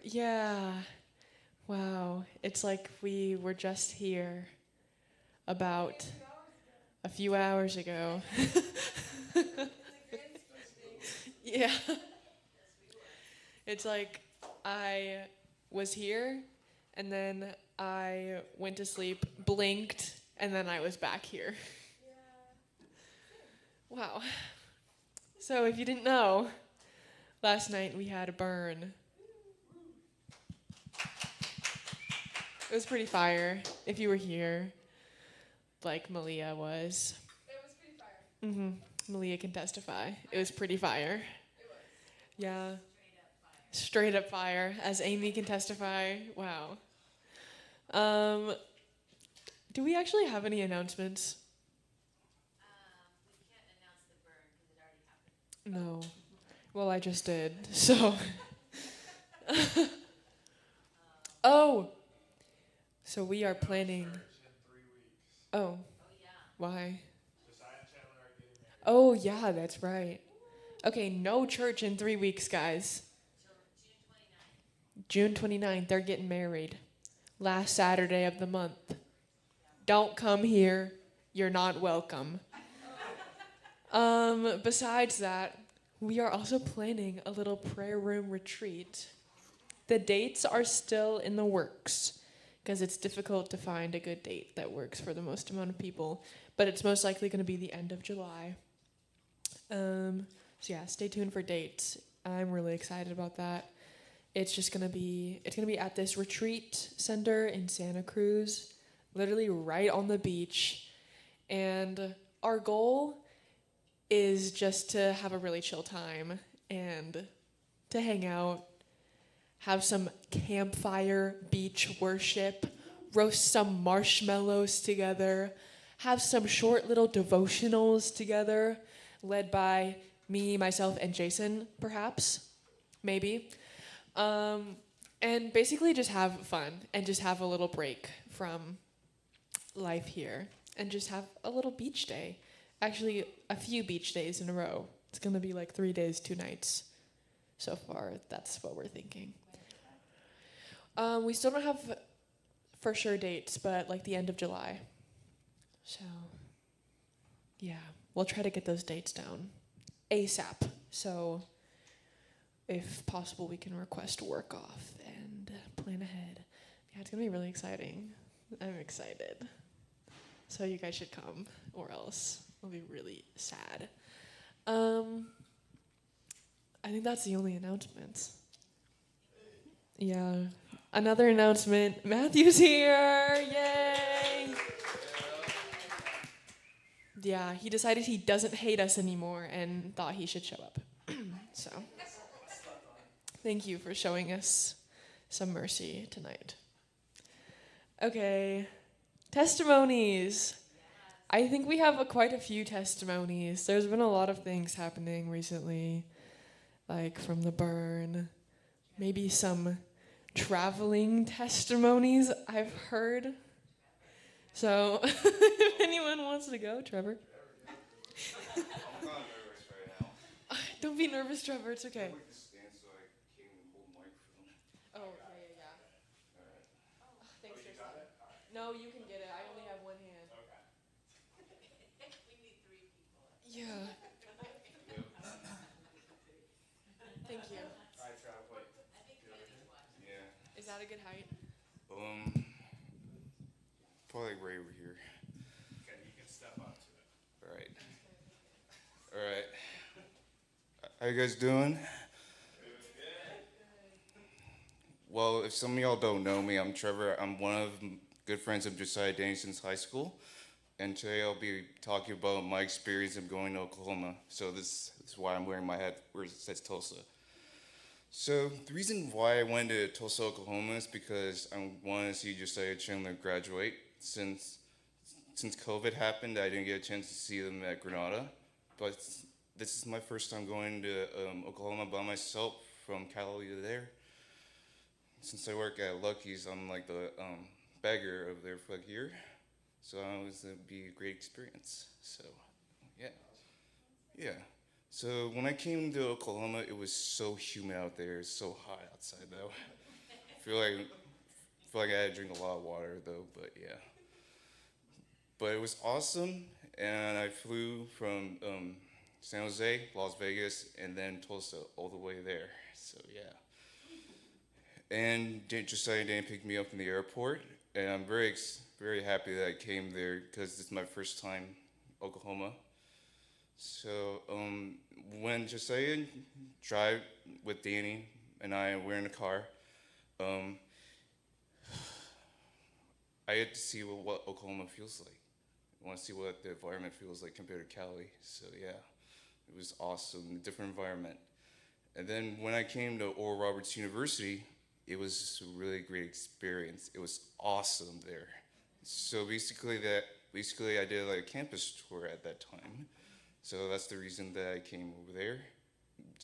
Yeah. Wow. It's like we were just here about a few hours ago. Yeah. It's like I was here and then I went to sleep, blinked, and then I was back here. Wow. So if you didn't know, last night we had a burn. It was pretty fire if you were here, like Malia was. It was pretty fire. Malia can testify. It was pretty fire. It was. Yeah. Straight up fire, as Amy can testify. Wow. Um, do we actually have any announcements? We can't announce the burn because it already happened. No. Well, I just did. So. Oh. So we are planning. Oh. Oh yeah. Why? Oh yeah, that's right. Okay, no church in 3 weeks, guys. Till June 29th. June 29th, they're getting married. Last Saturday of the month. Don't come here. You're not welcome. Besides that, we are also planning a little prayer room retreat. The dates are still in the works because it's difficult to find a good date that works for the most amount of people, but it's most likely going to be the end of July. So yeah, stay tuned for dates. I'm really excited about that. It's gonna be at this retreat center in Santa Cruz, literally right on the beach. And our goal is just to have a really chill time and to hang out, have some campfire beach worship, roast some marshmallows together, have some short little devotionals together, led by me, myself, and Jason, perhaps, maybe. And basically just have fun and just have a little break from life here and just have a little beach day. Actually, a few beach days in a row. It's going to be like 3 days, 2 nights. So far, that's what we're thinking. We still don't have for sure dates, but like the end of July. So, yeah, we'll try to get those dates down ASAP. So, if possible, we can request work off and plan ahead. Yeah, it's gonna be really exciting. I'm excited. So you guys should come, or else I'll be really sad. I think that's the only announcements. Yeah. Another announcement. Matthew's here. Yay! Yeah, he decided he doesn't hate us anymore and thought he should show up. So, thank you for showing us some mercy tonight. Okay, testimonies. I think we have quite a few testimonies. There's been a lot of things happening recently, like from the burn, maybe some traveling testimonies I've heard. So, if anyone wants to go, Trevor. I'm kind of nervous right now. Don't be nervous, Trevor. It's okay. I like to stand so I can't even hold the microphone. Oh, yeah. All right. Thanks, You Jason. got it? All right. No, you can get it. I only have one hand. Okay. We need 3 people. Yeah. Thank you. All right, Trav, wait. I think Andy's watching. Yeah. Is that a good height? Probably right over here. Okay, you can step up to it. All right. All right. How you guys doing? Well, if some of y'all don't know me, I'm Trevor. I'm one of good friends of Josiah Danny since high school. And today I'll be talking about my experience of going to Oklahoma. So this is why I'm wearing my hat where it says Tulsa. So the reason why I went to Tulsa, Oklahoma is because I wanted to see Josiah Chandler graduate. Since COVID happened, I didn't get a chance to see them at Granada. But this is my first time going to Oklahoma by myself from Cali to there. Since I work at Lucky's, I'm like the beggar over there for like a year. So it was be a great experience. So, yeah. So when I came to Oklahoma, it was so humid out there. It's so hot outside though. feel like I had to drink a lot of water though, but yeah. But it was awesome, and I flew from San Jose, Las Vegas, and then Tulsa all the way there. So yeah. And Josiah Dan picked me up from the airport, and I'm very happy that I came there because this is my first time Oklahoma. So when Josiah drive with Danny and I were in the car, I get to see what Oklahoma feels like. I want to see what the environment feels like compared to Cali. So yeah, it was awesome, different environment. And then when I came to Oral Roberts University, it was just a really great experience. It was awesome there. So basically I did like a campus tour at that time. So that's the reason that I came over there.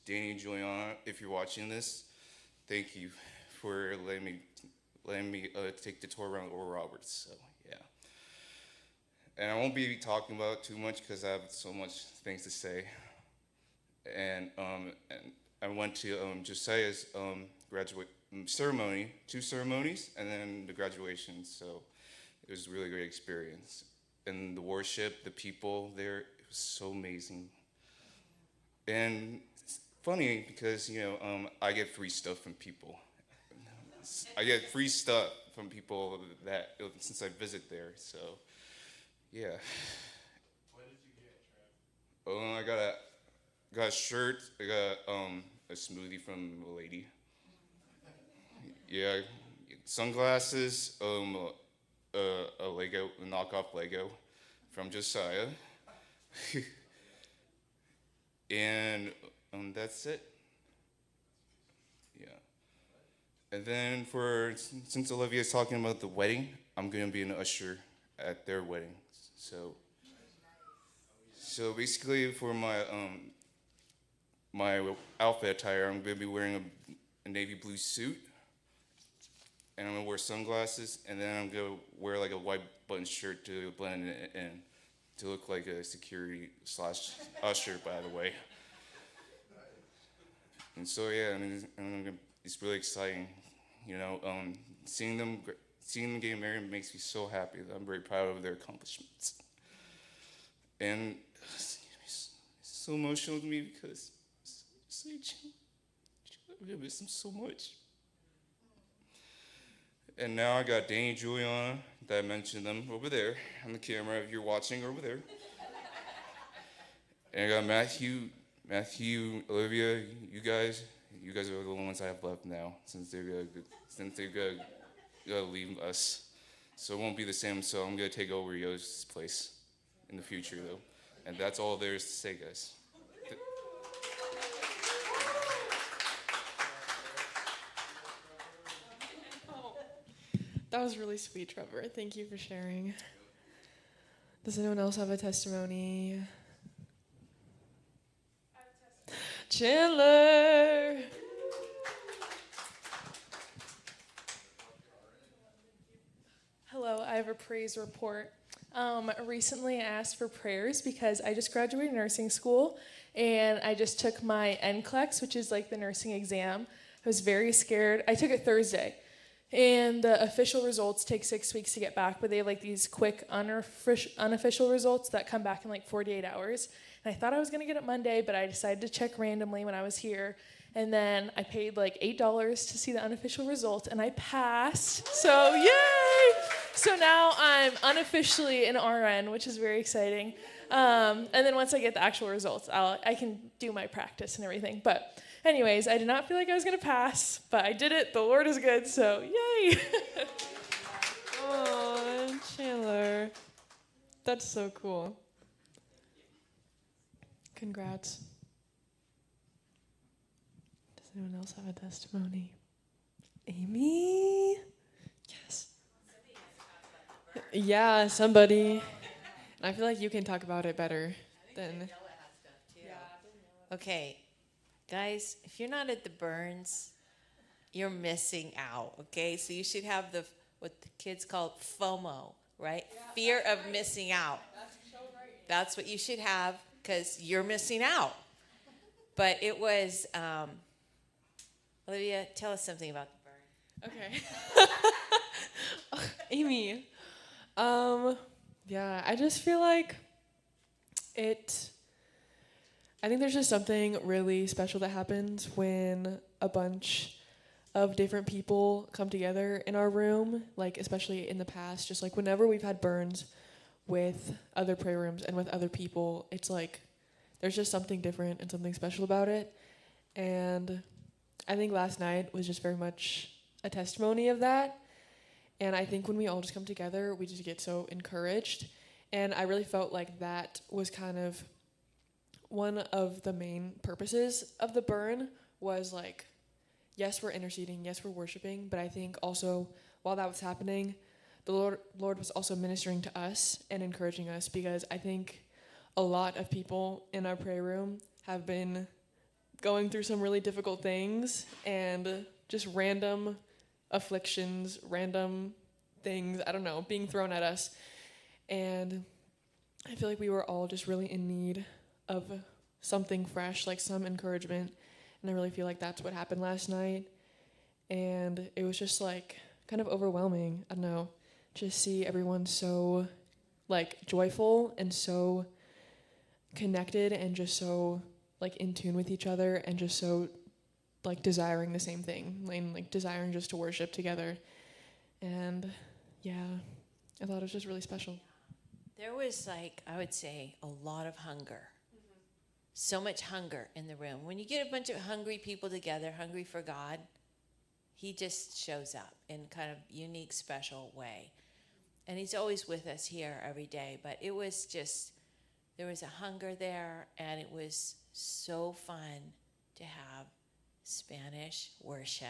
Danny and Juliana, if you're watching this, thank you for letting me take the tour around Oral Roberts. So yeah. And I won't be talking about it too much because I have so much things to say. And I went to Josiah's graduate ceremony, 2 ceremonies, and then the graduation. So it was a really great experience. And the worship, the people there, it was so amazing. And it's funny because, I get free stuff from people. I get free stuff from people that since I visit there. So, yeah. What did you get, Trev? I got a shirt. I got a smoothie from a lady. Yeah, sunglasses. A Lego, a knockoff Lego from Josiah. And that's it. Yeah. And then since Olivia's talking about the wedding, I'm gonna be an usher at their wedding. So basically for my my outfit attire, I'm gonna be wearing a navy blue suit, and I'm gonna wear sunglasses, and then I'm gonna wear like a white button shirt to blend it in, to look like a security / usher, by the way. And so yeah, it's really exciting, seeing them getting married makes me so happy. I'm very proud of their accomplishments, and it's so emotional to me because I miss them so much. And now I got Danny and Juliana, that I mentioned them over there on the camera if you're watching over there. And I got Matthew, Olivia, you guys are the ones I have left now since they're gonna leave us. So it won't be the same, so I'm gonna take over Yo's place in the future though. And that's all there is to say, guys. That was really sweet, Trevor. Thank you for sharing. Does anyone else have a testimony? Chandler! Hello, I have a praise report. Recently I asked for prayers because I just graduated nursing school and I just took my NCLEX, which is like the nursing exam. I was very scared. I took it Thursday. And the official results take 6 weeks to get back, but they have like these quick unofficial results that come back in like 48 hours. And I thought I was going to get it Monday, but I decided to check randomly when I was here. And then I paid like $8 to see the unofficial results, and I passed. So yay! So now I'm unofficially an RN, which is very exciting. And then once I get the actual results, I can do my practice and everything. But anyways, I did not feel like I was going to pass, but I did it. The Lord is good, so yay. Oh, Chandler. That's so cool. Congrats. Does anyone else have a testimony? Amy? Yes. Yeah, somebody. And I feel like you can talk about it better than... Okay, guys, if you're not at the Burns, you're missing out, okay? So you should have what the kids call FOMO, right? Yeah. Fear of missing out. That's what you should have because you're missing out. But it was, Olivia, tell us something about the Okay. Amy. Yeah, I just feel like I think there's just something really special that happens when a bunch of different people come together in our room, like especially in the past, just like whenever we've had burns with other prayer rooms and with other people, it's like there's just something different and something special about it. And I think last night was just very much a testimony of that. And I think when we all just come together, we just get so encouraged. And I really felt like that was kind of one of the main purposes of the burn was like, yes, we're interceding, yes, we're worshiping, but I think also while that was happening, the Lord was also ministering to us and encouraging us, because I think a lot of people in our prayer room have been going through some really difficult things and just random afflictions, random things, I don't know, being thrown at us. And I feel like we were all just really in need of something fresh, like some encouragement. And I really feel like that's what happened last night. And it was just like kind of overwhelming. I don't know, just see everyone so like joyful and so connected and just so like in tune with each other and just so like desiring the same thing and like desiring just to worship together. And yeah, I thought it was just really special. There was like, I would say, a lot of hunger. So much hunger in the room. When you get a bunch of hungry people together, hungry for God, he just shows up in kind of unique, special way. And he's always with us here every day. But it was just, there was a hunger there, and it was so fun to have Spanish worship.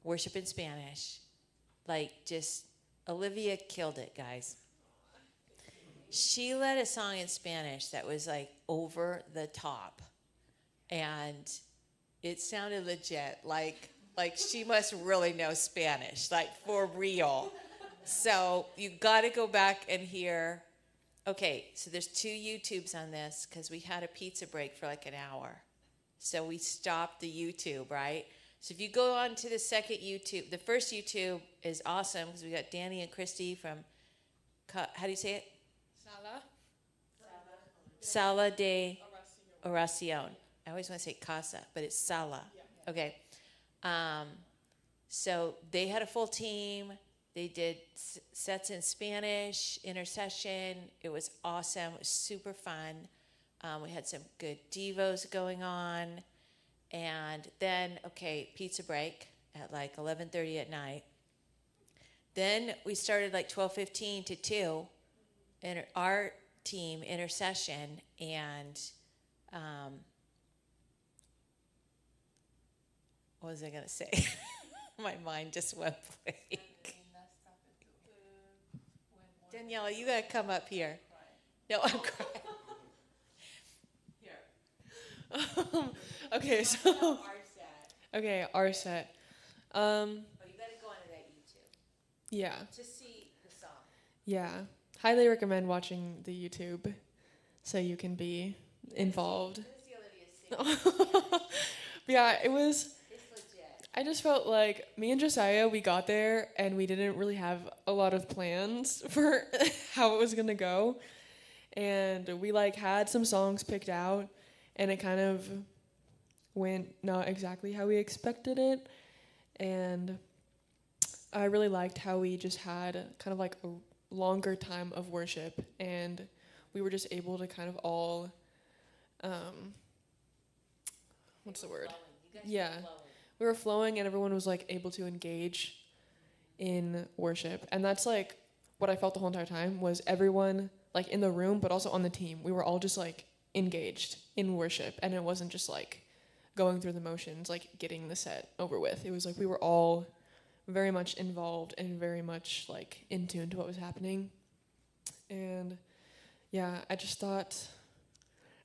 Worship in Spanish. Like, just, Olivia killed it, guys. She led a song in Spanish that was like over the top, and it sounded legit, like she must really know Spanish, like for real. So you got to go back and hear. Okay, so there's 2 YouTubes on this because we had a pizza break for like an hour, so we stopped the YouTube, right? So if you go on to the second YouTube, the first YouTube is awesome because we got Danny and Christy from, how do you say it? Sala de Oracion. I always want to say casa, but it's Sala. Yeah. Okay. So they had a full team. They did sets in Spanish, intercession. It was awesome. It was super fun. We had some good devos going on. And then, okay, pizza break at like 11:30 at night. Then we started like 12:15 to 2. And our team intercession, and what was I gonna say? My mind just went blank. Daniela, you gotta come up here. No, I'm crying. Here. Okay, so okay, our set. Oh, you gotta go onto that YouTube Yeah. to see the song. Yeah. Highly recommend watching the YouTube so you can be involved. Yeah, it was. It's legit. I just felt like me and Josiah, we got there and we didn't really have a lot of plans for how it was gonna go, and we like had some songs picked out, and it kind of went not exactly how we expected it, and I really liked how we just had kind of like a longer time of worship, and we were just able to kind of all what's the word? Yeah. We were flowing, and everyone was like able to engage in worship. And that's like what I felt the whole entire time was everyone like in the room, but also on the team. We were all just like engaged in worship, and it wasn't just like going through the motions, like getting the set over with. It was like we were all very much involved and very much like in tune to what was happening. And yeah, I just thought,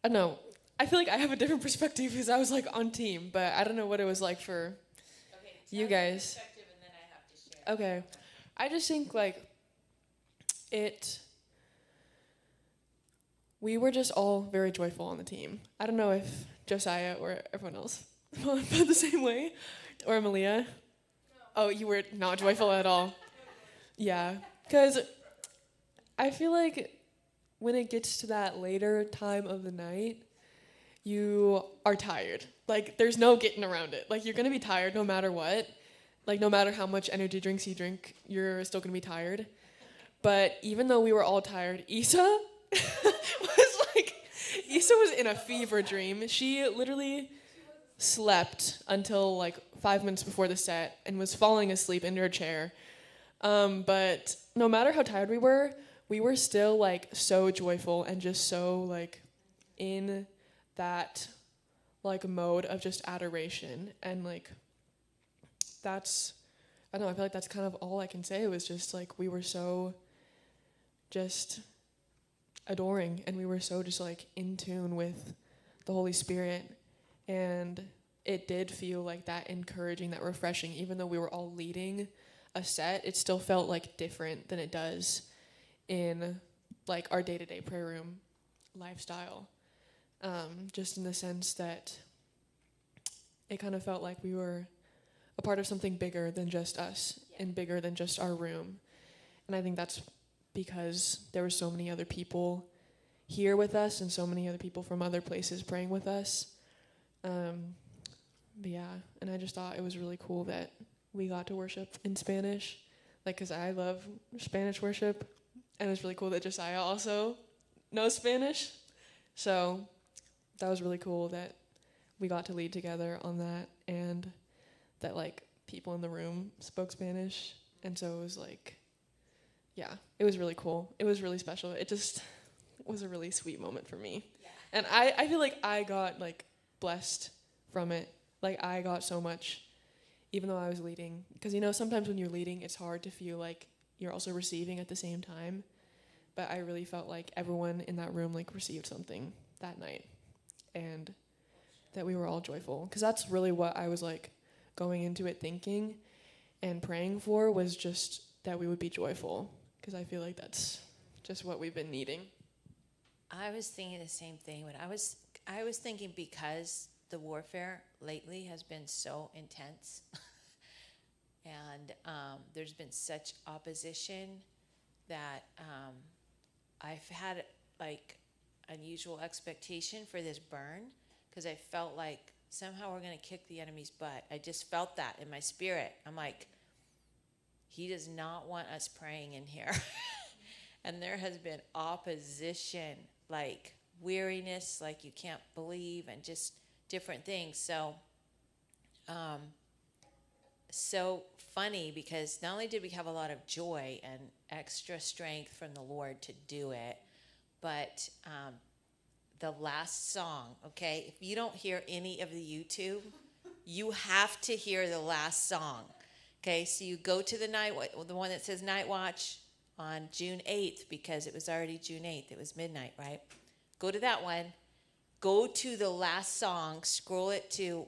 I don't know, I feel like I have a different perspective because I was like on team, but I don't know what it was like for you guys. And then I have to share. Okay. I just think like we were just all very joyful on the team. I don't know if Josiah or everyone else felt the same way, or Malia. No, Oh, you were not joyful at all. Yeah, because I feel like when it gets to that later time of the night, you are tired. Like, there's no getting around it. Like, you're going to be tired no matter what. Like, no matter how much energy drinks you drink, you're still going to be tired. But even though we were all tired, Issa Issa was in a fever dream. She literally slept until like 5 minutes before the set and was falling asleep in her chair. But no matter how tired we were still like so joyful and just so like in that like mode of just adoration. And like that's, I don't know, I feel like that's kind of all I can say. It was just like we were so just adoring, and we were so just like in tune with the Holy Spirit. And it did feel like that encouraging, that refreshing. Even though we were all leading a set, it still felt like different than it does in like our day-to-day prayer room lifestyle. Just in the sense that it kind of felt like we were a part of something bigger than just us and bigger than just our room. And I think that's because there were so many other people here with us and so many other people from other places praying with us. But yeah, and I just thought it was really cool that we got to worship in Spanish, like, because I love Spanish worship, and it's really cool that Josiah also knows Spanish. So that was really cool that we got to lead together on that, and that like people in the room spoke Spanish, and so it was like, yeah, it was really cool. It was really special. It just was a really sweet moment for me. Yeah. And I feel like I got like blessed from it. Like I got so much, even though I was leading. Because you know, sometimes when you're leading, it's hard to feel like you're also receiving at the same time. But I really felt like everyone in that room like received something that night. And that we were all joyful. Because that's really what I was like going into it thinking and praying for, was just that we would be joyful. Because I feel like that's just what we've been needing. I was thinking the same thing, but I was thinking because the warfare lately has been so intense, and there's been such opposition that I've had like unusual expectation for this burn, because I felt like somehow we're going to kick the enemy's butt. I just felt that in my spirit. I'm like, he does not want us praying in here. And there has been opposition, like weariness, like you can't believe, and just different things. So, so funny, because not only did we have a lot of joy and extra strength from the Lord to do it, but the last song, okay, if you don't hear any of the YouTube, you have to hear the last song. Okay, so you go to the one that says Night Watch on June 8th, because it was already June 8th. It was midnight, right? Go to that one. Go to the last song. Scroll it to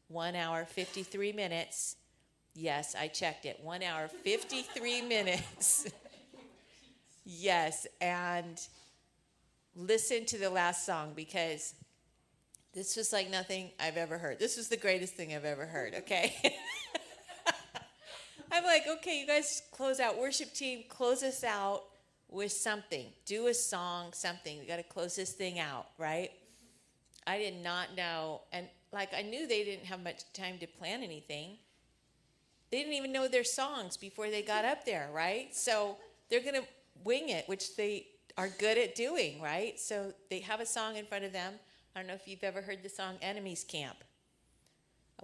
1 hour, 53 minutes. Yes, I checked it. 1 hour, 53 minutes. Yes, and listen to the last song, because this was like nothing I've ever heard. This was the greatest thing I've ever heard, okay? I'm like, okay, you guys close out. Worship team, close us out with something. Do a song, something. We got to close this thing out, right? I did not know. And like, I knew they didn't have much time to plan anything. They didn't even know their songs before they got up there, right? So they're going to wing it, which they are good at doing, right? So they have a song in front of them. I don't know if you've ever heard the song Enemy's Camp.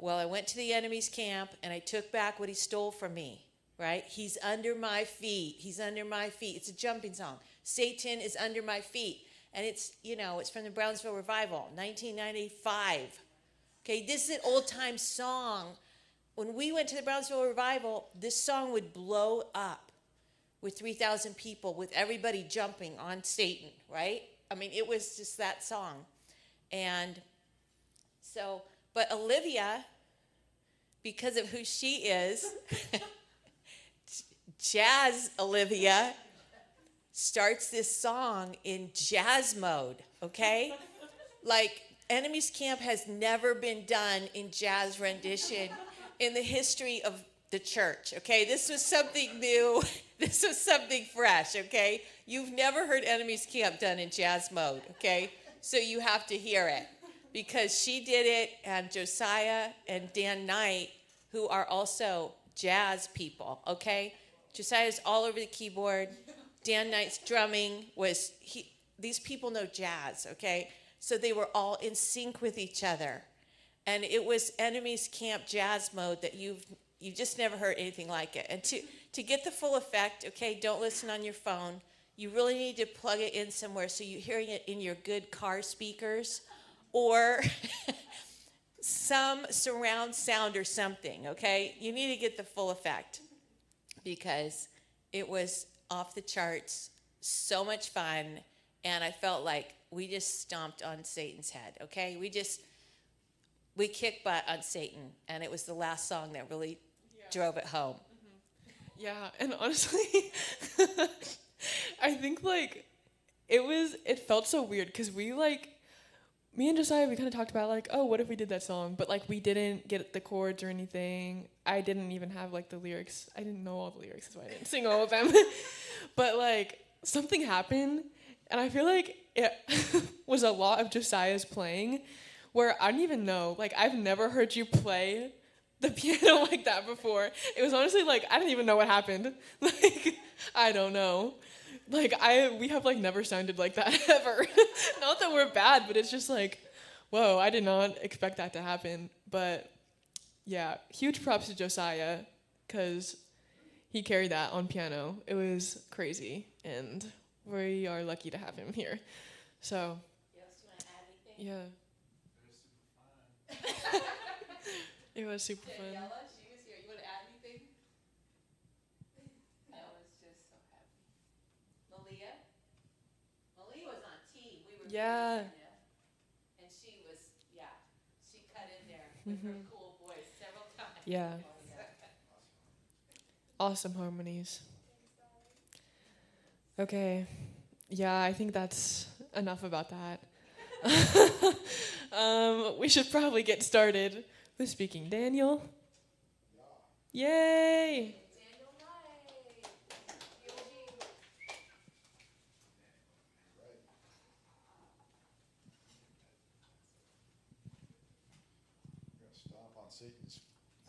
Well, I went to the enemy's camp, and I took back what he stole from me, right? He's under my feet. He's under my feet. It's a jumping song. Satan is under my feet. And it's, you know, it's from the Brownsville Revival, 1995. Okay, this is an old-time song. When we went to the Brownsville Revival, this song would blow up with 3,000 people, with everybody jumping on Satan, right? I mean, it was just that song. And so... But Olivia, because of who she is, Jazz Olivia, starts this song in jazz mode, okay? Like, Enemy's Camp has never been done in jazz rendition in the history of the church, okay? This was something new. This was something fresh, okay? You've never heard Enemies Camp done in jazz mode, okay? So you have to hear it because she did it, and Josiah and Dan Knight, who are also jazz people, okay? Josiah's all over the keyboard. Dan Knight's drumming these people know jazz, okay? So they were all in sync with each other. And it was Enemies Camp jazz mode that you've just never heard anything like it. And to get the full effect, okay, don't listen on your phone. You really need to plug it in somewhere so you're hearing it in your good car speakers or some surround sound or something, okay? You need to get the full effect because it was off the charts, so much fun, and I felt like we just stomped on Satan's head, okay? We kicked butt on Satan, and it was the last song that really drove it home. Yeah, and honestly, I think like it felt so weird because me and Josiah, we kind of talked about like, oh, what if we did that song? But like we didn't get the chords or anything. I didn't even have like the lyrics. I didn't know all the lyrics, that's why I didn't sing all of them. But like something happened, and I feel like it was a lot of Josiah's playing where I didn't even know. Like I've never heard you play the piano like that before. It was honestly like I didn't even know what happened. Like I don't know. Like we have like never sounded like that ever. Not that we're bad, but it's just like, whoa, I did not expect that to happen. But yeah, huge props to Josiah because he carried that on piano. It was crazy, and we are lucky to have him here. So You else want to add anything? yeah, it was super fun. Daniela, she was here. You want to add anything? I was just so happy. Malia? Malia was on team. We were Yeah. very supportive. And she cut in there with her cool voice several times. Yeah. Awesome harmonies. Okay. Yeah, I think that's enough about that. We should probably get started with speaking. Daniel? Yay! Daniel Knight. We're going to stomp on Satan's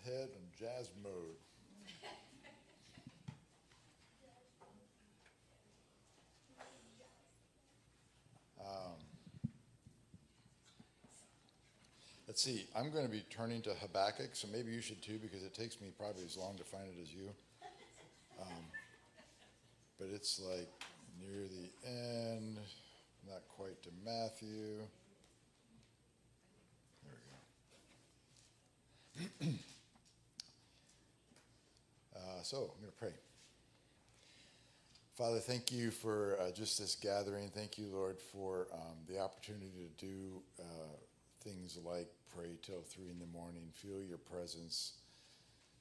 head in jazz mode. Let's see, I'm going to be turning to Habakkuk, so maybe you should too, because it takes me probably as long to find it as you. But it's like near the end, not quite to Matthew. There we go. So I'm going to pray. Father, thank you for just this gathering. Thank you, Lord, for the opportunity to do things like pray till 3 a.m, feel your presence,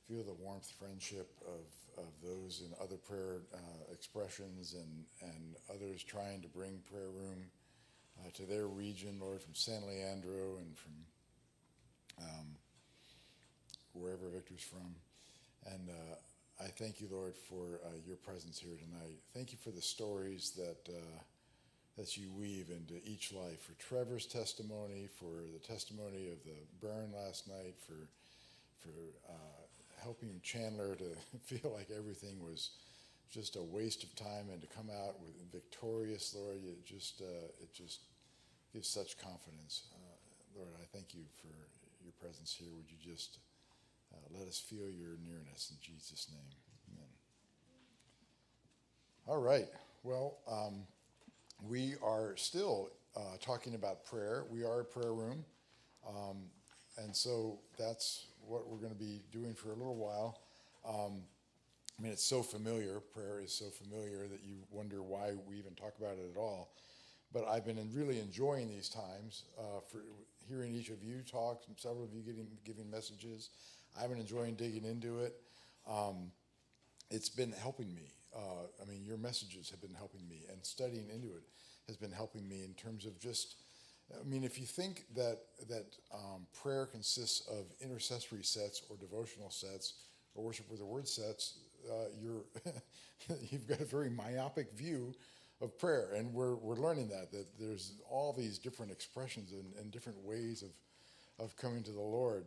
feel the warmth, friendship of those in other prayer expressions and others trying to bring prayer room to their region, Lord, from San Leandro and from wherever Victor's from. And I thank you, Lord, for your presence here tonight. Thank you for the stories that you weave into each life, for Trevor's testimony, for the testimony of the burn last night, for helping Chandler to feel like everything was just a waste of time and to come out with victorious, Lord. It just gives such confidence. Lord, I thank you for your presence here. Would you just let us feel your nearness in Jesus' name. Amen. All right. Well, we are still talking about prayer. We are a prayer room. And so that's what we're going to be doing for a little while. I mean, it's so familiar. Prayer is so familiar that you wonder why we even talk about it at all. But I've been really enjoying these times for hearing each of you talk, several of you giving messages. I've been enjoying digging into it. It's been helping me. I mean, your messages have been helping me, and studying into it has been helping me in terms of just, I mean, if you think that prayer consists of intercessory sets or devotional sets or worship where the word sets, you've got a very myopic view of prayer. And we're learning that there's all these different expressions and different ways of coming to the Lord.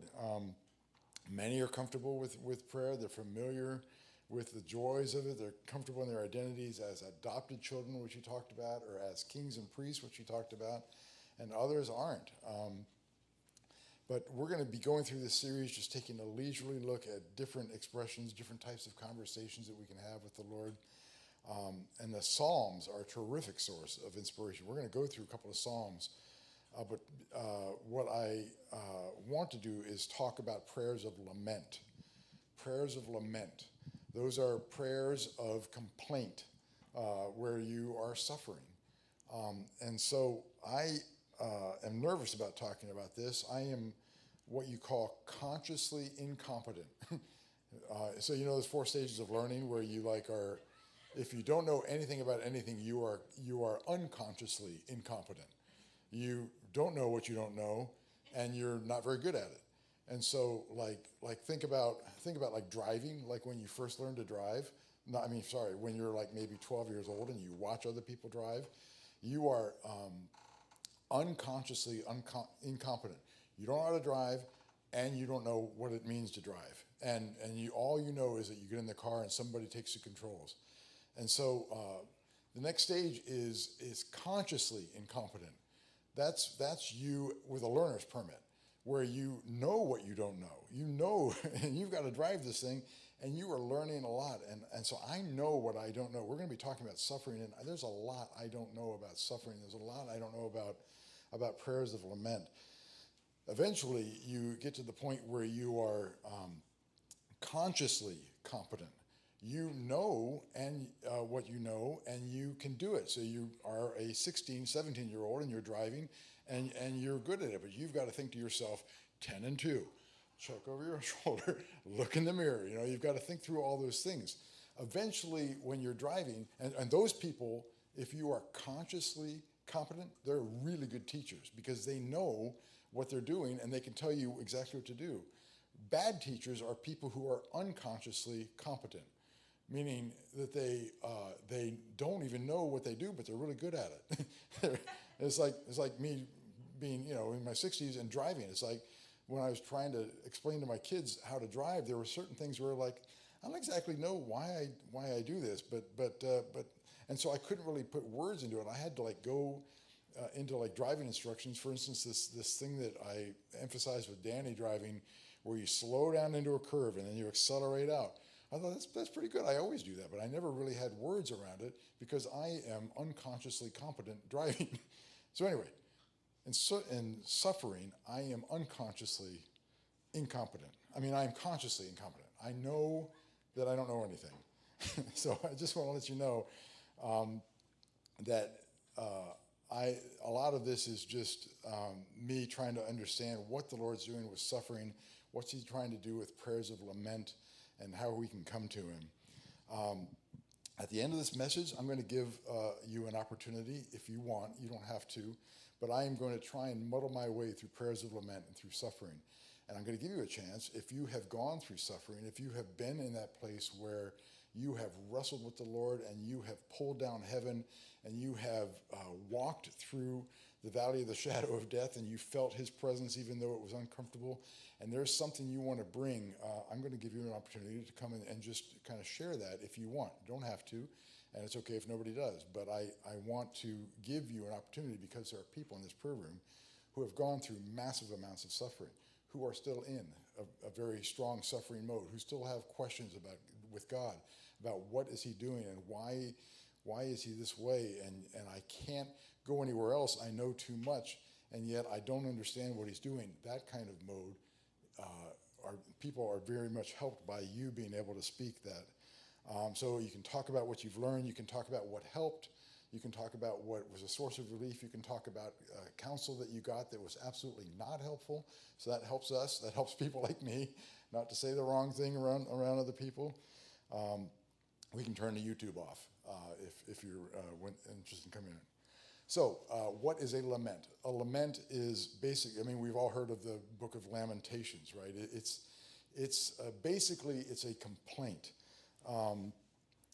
Many are comfortable with prayer. They're familiar with the joys of it. They're comfortable in their identities as adopted children, which you talked about, or as kings and priests, which you talked about, and others aren't. But we're going to be going through this series, just taking a leisurely look at different expressions, different types of conversations that we can have with the Lord. And the Psalms are a terrific source of inspiration. We're going to go through a couple of Psalms. But what I want to do is talk about prayers of lament. Prayers of lament. Those are prayers of complaint where you are suffering. And so I am nervous about talking about this. I am what you call consciously incompetent. So you know those 4 stages of learning where you are, if you don't know anything about anything, you are unconsciously incompetent. You don't know what you don't know, and you're not very good at it. And so think about like driving, like when you first learn to drive. When you're like maybe 12 years old and you watch other people drive, you are unconsciously incompetent. You don't know how to drive, and you don't know what it means to drive. And all you know is that you get in the car and somebody takes the controls. And so the next stage is consciously incompetent. That's you with a learner's permit, where you know what you don't know. You know, and you've got to drive this thing, and you are learning a lot. And so I know what I don't know. We're going to be talking about suffering, and there's a lot I don't know about suffering. There's a lot I don't know about prayers of lament. Eventually, you get to the point where you are consciously competent. You know what you know, and you can do it. So you are a 16, 17-year-old, and you're driving, and you're good at it. But you've got to think to yourself, 10 and 2, check over your shoulder, look in the mirror. You've got to think through all those things. Eventually, when you're driving, and those people, if you are consciously competent, they're really good teachers because they know what they're doing, and they can tell you exactly what to do. Bad teachers are people who are unconsciously competent, meaning that they don't even know what they do, but they're really good at it. It's like me being in my 60s and driving. It's like when I was trying to explain to my kids how to drive, there were certain things where I don't exactly know why I do this, but and so I couldn't really put words into it. I had to go into driving instructions. For instance, this thing that I emphasized with Danny driving, where you slow down into a curve and then you accelerate out. I thought that's pretty good. I always do that, but I never really had words around it because I am unconsciously competent driving. So anyway, in suffering, I am unconsciously incompetent. I am consciously incompetent. I know that I don't know anything. So I just want to let you know that a lot of this is just me trying to understand what the Lord's doing with suffering, what's He trying to do with prayers of lament, and how we can come to Him. At the end of this message, I'm going to give you an opportunity, if you want. You don't have to, but I am going to try and muddle my way through prayers of lament and through suffering. And I'm going to give you a chance, if you have gone through suffering, if you have been in that place where you have wrestled with the Lord and you have pulled down heaven and you have walked through the valley of the shadow of death and you felt His presence even though it was uncomfortable, and there's something you want to bring, I'm going to give you an opportunity to come in and just kind of share that if you want. You don't have to, and it's okay if nobody does, but I want to give you an opportunity because there are people in this prayer room who have gone through massive amounts of suffering, who are still in a very strong suffering mode, who still have questions with God about what is He doing and why is He this way, and I can't go anywhere else. I know too much, and yet I don't understand what He's doing. That kind of mode, people are very much helped by you being able to speak that. So you can talk about what you've learned. You can talk about what helped. You can talk about what was a source of relief. You can talk about counsel that you got that was absolutely not helpful. So that helps us. That helps people like me not to say the wrong thing around other people. We can turn the YouTube off if you're interested in coming in. So what is a lament? A lament is basically, we've all heard of the book of Lamentations, right? It's basically it's a complaint.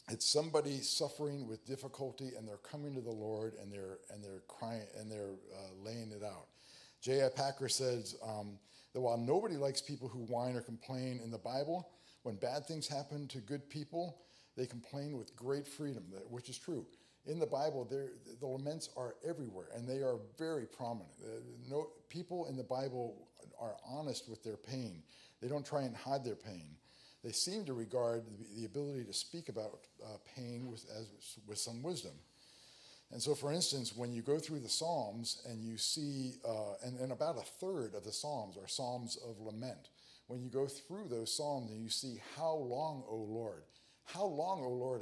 It's somebody suffering with difficulty, and they're coming to the Lord, and they're crying, and they're laying it out. J.I. Packer says that while nobody likes people who whine or complain in the Bible, when bad things happen to good people, they complain with great freedom, which is true. In the Bible, the laments are everywhere, and they are very prominent. People in the Bible are honest with their pain. They don't try and hide their pain. They seem to regard the ability to speak about pain with some wisdom. And so, for instance, when you go through the Psalms and you see, and about a third of the Psalms are Psalms of lament. When you go through those Psalms and you see, how long, O Lord? How long, O Lord,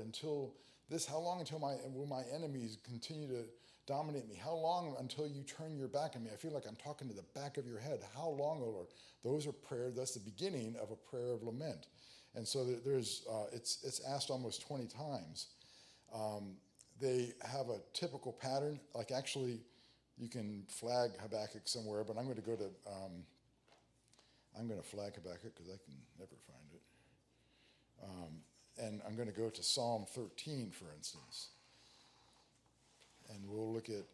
how long until will my enemies continue to dominate me? How long until you turn your back on me? I feel like I'm talking to the back of your head. How long, O Lord? Those are prayer. That's the beginning of a prayer of lament. And so it's asked almost 20 times. They have a typical pattern. Like, actually, you can flag Habakkuk somewhere, but I'm going to go to, I'm going to flag Habakkuk because I can never find it. And I'm going to go to Psalm 13, for instance. And we'll look at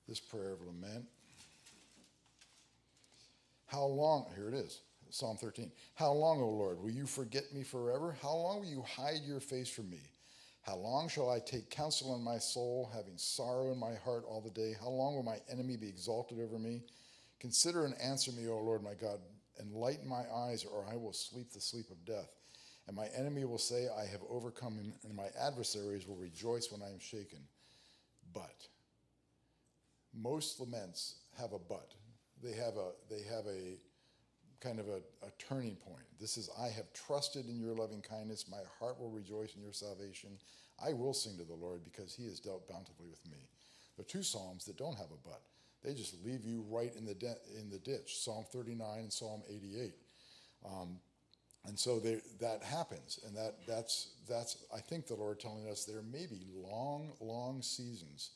this prayer of lament. How long, here it is, Psalm 13. How long, O Lord, will you forget me forever? How long will you hide your face from me? How long shall I take counsel in my soul, having sorrow in my heart all the day? How long will my enemy be exalted over me? Consider and answer me, O Lord my God. Enlighten my eyes, or I will sleep the sleep of death. And my enemy will say, I have overcome him, and my adversaries will rejoice when I am shaken. But most laments have a but. They have a kind of a turning point. This is, I have trusted in your loving kindness. My heart will rejoice in your salvation. I will sing to the Lord because he has dealt bountifully with me. There are two Psalms that don't have a but. They just leave you right in the ditch, Psalm 39 and Psalm 88. And so that happens, and that's I think the Lord telling us there may be long, long seasons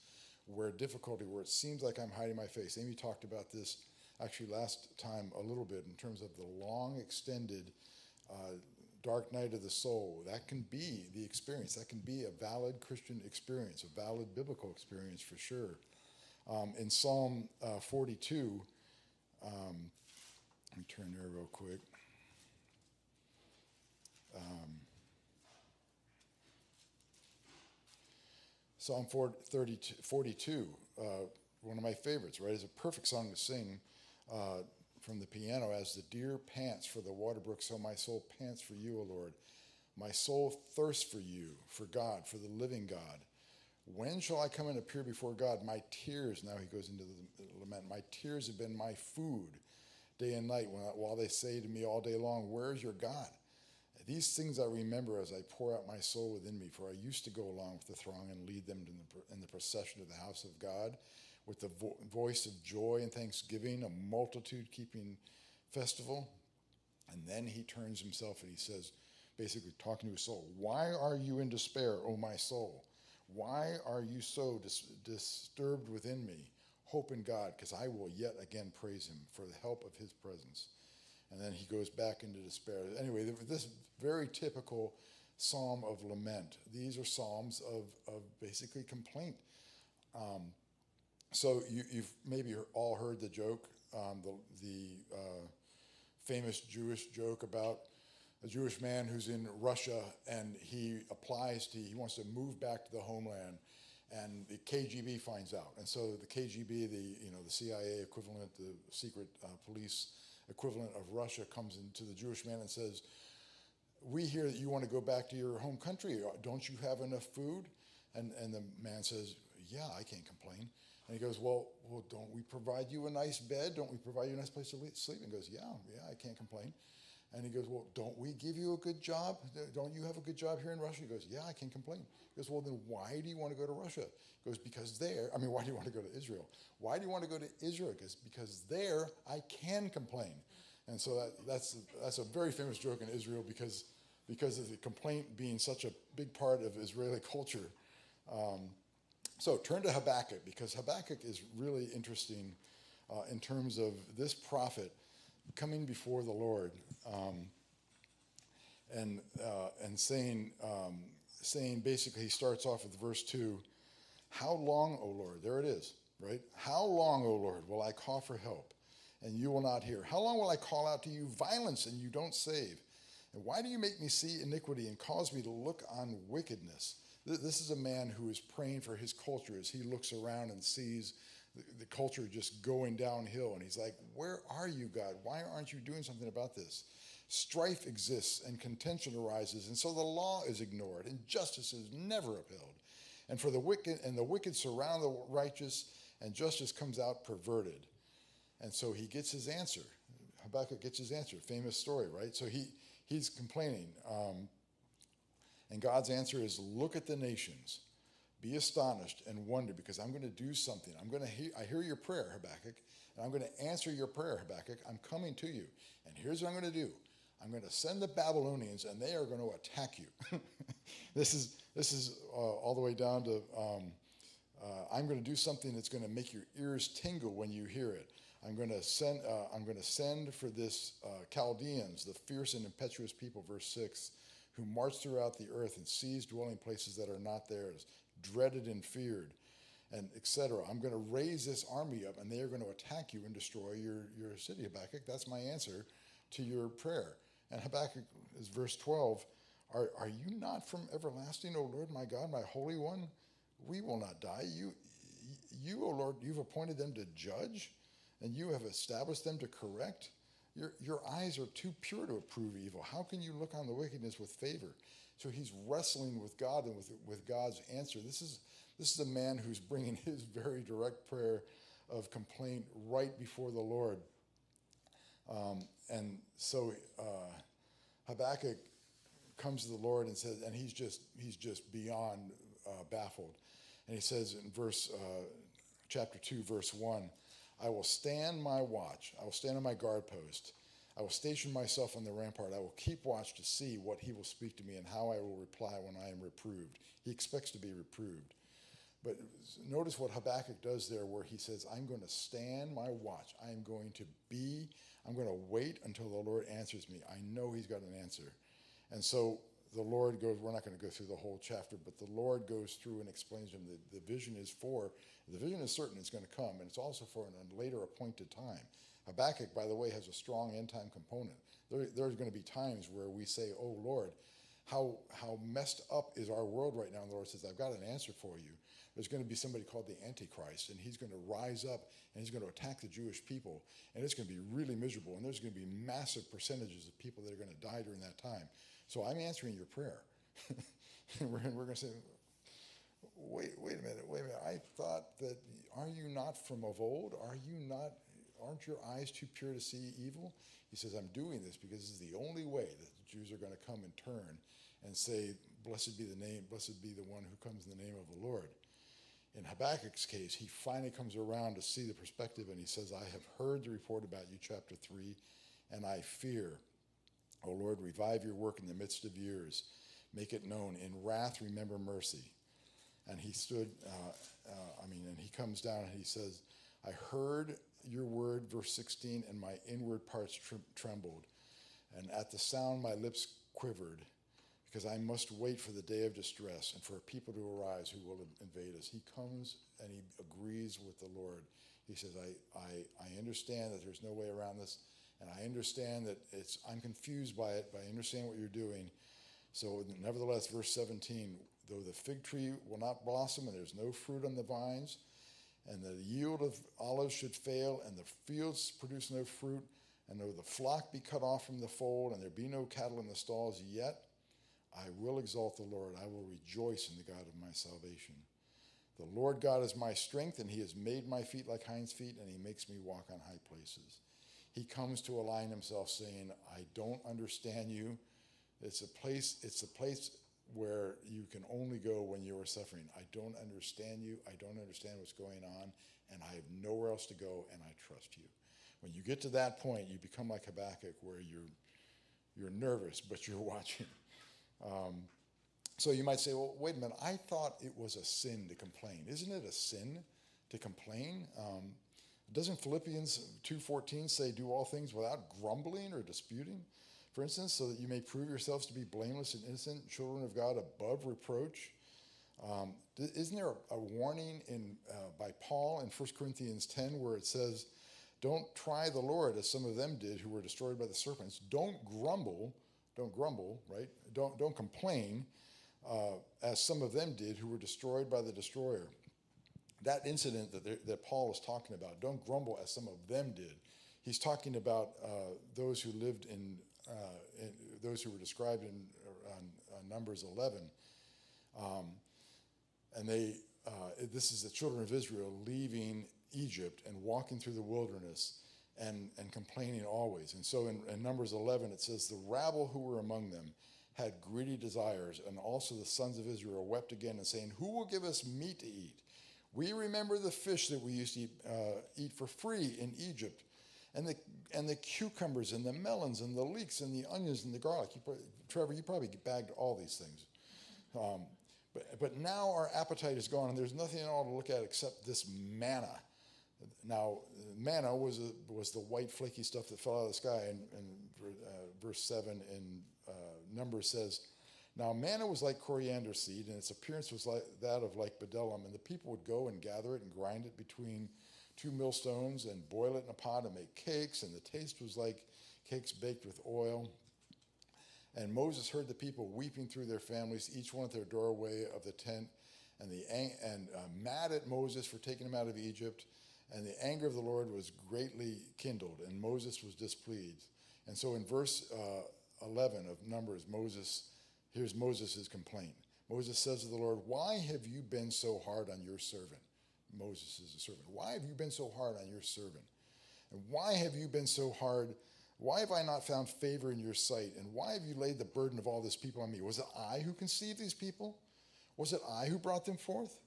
where it seems like I'm hiding my face. Amy talked about this actually last time a little bit in terms of the long extended dark night of the soul. That can be the experience. That can be a valid Christian experience, a valid biblical experience for sure. In Psalm 42, let me turn there real quick. Psalm 42, one of my favorites, right? It's a perfect song to sing from the piano. As the deer pants for the water brook, so my soul pants for you, O Lord. My soul thirsts for you, for God, for the living God. When shall I come and appear before God? My tears, now he goes into the lament, my tears have been my food day and night while they say to me all day long, where is your God? These things I remember as I pour out my soul within me, for I used to go along with the throng and lead them in the procession to the house of God with the voice of joy and thanksgiving, a multitude keeping festival. And then he turns himself and he says, basically talking to his soul, why are you in despair, O my soul? Why are you so disturbed within me? Hope in God, because I will yet again praise him for the help of his presence. And then he goes back into despair. Anyway, this very typical psalm of lament. These are psalms of basically complaint. So you've maybe all heard the joke, the famous Jewish joke about a Jewish man who's in Russia and he wants to move back to the homeland, and the KGB finds out. And so the KGB, the CIA equivalent, the secret police equivalent of Russia, comes into the Jewish man and says, we hear that you want to go back to your home country. Don't you have enough food? And the man says, yeah, I can't complain. And he goes, well, don't we provide you a nice bed? Don't we provide you a nice place to sleep? And he goes, yeah, I can't complain. And he goes, well, don't we give you a good job? Don't you have a good job here in Russia? He goes, yeah, I can't complain. He goes, well, then why do you want to go to Russia? He goes, why do you want to go to Israel? Why do you want to go to Israel? Because there I can complain. And so that's a very famous joke in Israel because of the complaint being such a big part of Israeli culture. So turn to Habakkuk, because Habakkuk is really interesting in terms of this prophet coming before the Lord and saying basically, he starts off with verse 2, how long, O Lord, there it is, right? How long, O Lord, will I call for help and you will not hear? How long will I call out to you violence and you don't save? And why do you make me see iniquity and cause me to look on wickedness? This is a man who is praying for his culture as he looks around and sees the culture just going downhill. And he's like, where are you, God? Why aren't you doing something about this? Strife exists and contention arises, and so the law is ignored and justice is never upheld. And for the wicked surround the righteous, and justice comes out perverted. And so he gets his answer. Habakkuk gets his answer. Famous story, right? So he's complaining. And God's answer is, look at the nations. Be astonished and wonder, because I'm going to do something. I hear your prayer, Habakkuk, and I'm going to answer your prayer, Habakkuk. I'm coming to you. And here's what I'm going to do. I'm going to send the Babylonians, and they are going to attack you. This is all the way down to, I'm going to do something that's going to make your ears tingle when you hear it. I'm going to send for this Chaldeans, the fierce and impetuous people, verse 6, who march throughout the earth and seize dwelling places that are not theirs, dreaded and feared, and etc. I'm going to raise this army up, and they are going to attack you and destroy your city, Habakkuk. That's my answer to your prayer. And Habakkuk is verse 12. Are you not from everlasting, O Lord, my God, my Holy One? We will not die. You, O Lord, you've appointed them to judge, and you have established them to correct. Your eyes are too pure to approve evil. How can you look on the wickedness with favor? So he's wrestling with God and with God's answer. This is a man who's bringing his very direct prayer of complaint right before the Lord. And so Habakkuk comes to the Lord and says, and he's just beyond baffled. And he says in chapter 2, verse 1, I will stand my watch. I will stand on my guard post. I will station myself on the rampart. I will keep watch to see what he will speak to me and how I will reply when I am reproved. He expects to be reproved. But notice what Habakkuk does there, where he says, I'm going to stand my watch. I'm going to wait until the Lord answers me. I know he's got an answer. And so the Lord goes, we're not going to go through the whole chapter, but the Lord goes through and explains to him that the vision is certain it's going to come, and it's also for a later appointed time. Habakkuk, by the way, has a strong end-time component. There's going to be times where we say, oh, Lord, how messed up is our world right now? And the Lord says, I've got an answer for you. There's going to be somebody called the Antichrist, and he's going to rise up, and he's going to attack the Jewish people, and it's going to be really miserable, and there's going to be massive percentages of people that are going to die during that time. So I'm answering your prayer. And we're going to say, wait a minute. I thought that, are you not from of old? Aren't your eyes too pure to see evil? He says, I'm doing this because this is the only way that the Jews are going to come and turn and say, blessed be the one who comes in the name of the Lord. In Habakkuk's case, he finally comes around to see the perspective, and he says, I have heard the report about you, chapter 3, and I fear. O Lord, revive your work in the midst of years. Make it known. In wrath, remember mercy. And he stood, and he comes down and he says, I heard your word, verse 16, and my inward parts trembled. And at the sound, my lips quivered, because I must wait for the day of distress and for a people to arise who will invade us. He comes and he agrees with the Lord. He says, I understand that there's no way around this, and I understand that I'm confused by it, but I understand what you're doing. So nevertheless, verse 17, though the fig tree will not blossom and there's no fruit on the vines, and the yield of olives should fail, and the fields produce no fruit, and though the flock be cut off from the fold, and there be no cattle in the stalls, yet I will exalt the Lord. I will rejoice in the God of my salvation. The Lord God is my strength, and he has made my feet like hinds' feet, and he makes me walk on high places. He comes to align himself, saying, I don't understand you. It's a place where you can only go when you are suffering. I don't understand you. I don't understand what's going on, and I have nowhere else to go, and I trust you. When you get to that point, you become like Habakkuk, where you're nervous, but you're watching. So you might say, well, wait a minute, I thought it was a sin to complain. Isn't it a sin to complain? Doesn't Philippians 2:14 say, do all things without grumbling or disputing? For instance, so that you may prove yourselves to be blameless and innocent, children of God above reproach. Isn't there a warning by Paul in 1 Corinthians 10 where it says, don't try the Lord as some of them did who were destroyed by the serpents. Don't grumble, right? Don't complain as some of them did who were destroyed by the destroyer. That incident that Paul is talking about, don't grumble as some of them did. He's talking about those who lived those who were described in Numbers 11. And this is the children of Israel leaving Egypt and walking through the wilderness and complaining always. And so in Numbers 11, it says, the rabble who were among them had greedy desires, and also the sons of Israel wept again and saying, who will give us meat to eat? We remember the fish that we used to eat for free in Egypt, and the cucumbers and the melons and the leeks and the onions and the garlic. Trevor, you probably bagged all these things. But now our appetite is gone, and there's nothing at all to look at except this manna. Now, manna was the white flaky stuff that fell out of the sky, and verse 7 in Numbers says, now manna was like coriander seed, and its appearance was like that of like bdellium, and the people would go and gather it and grind it between 2 millstones and boil it in a pot and make cakes, and the taste was like cakes baked with oil. And Moses heard the people weeping through their families, each one at their doorway of the tent, and mad at Moses for taking them out of Egypt. And the anger of the Lord was greatly kindled, and Moses was displeased. And so in verse 11 of Numbers, here's Moses' complaint. Moses says to the Lord, why have you been so hard on your servant? Moses is a servant. Why have you been so hard on your servant? And why have you been so hard? Why have I not found favor in your sight? And why have you laid the burden of all this people on me? Was it I who conceived these people? Was it I who brought them forth?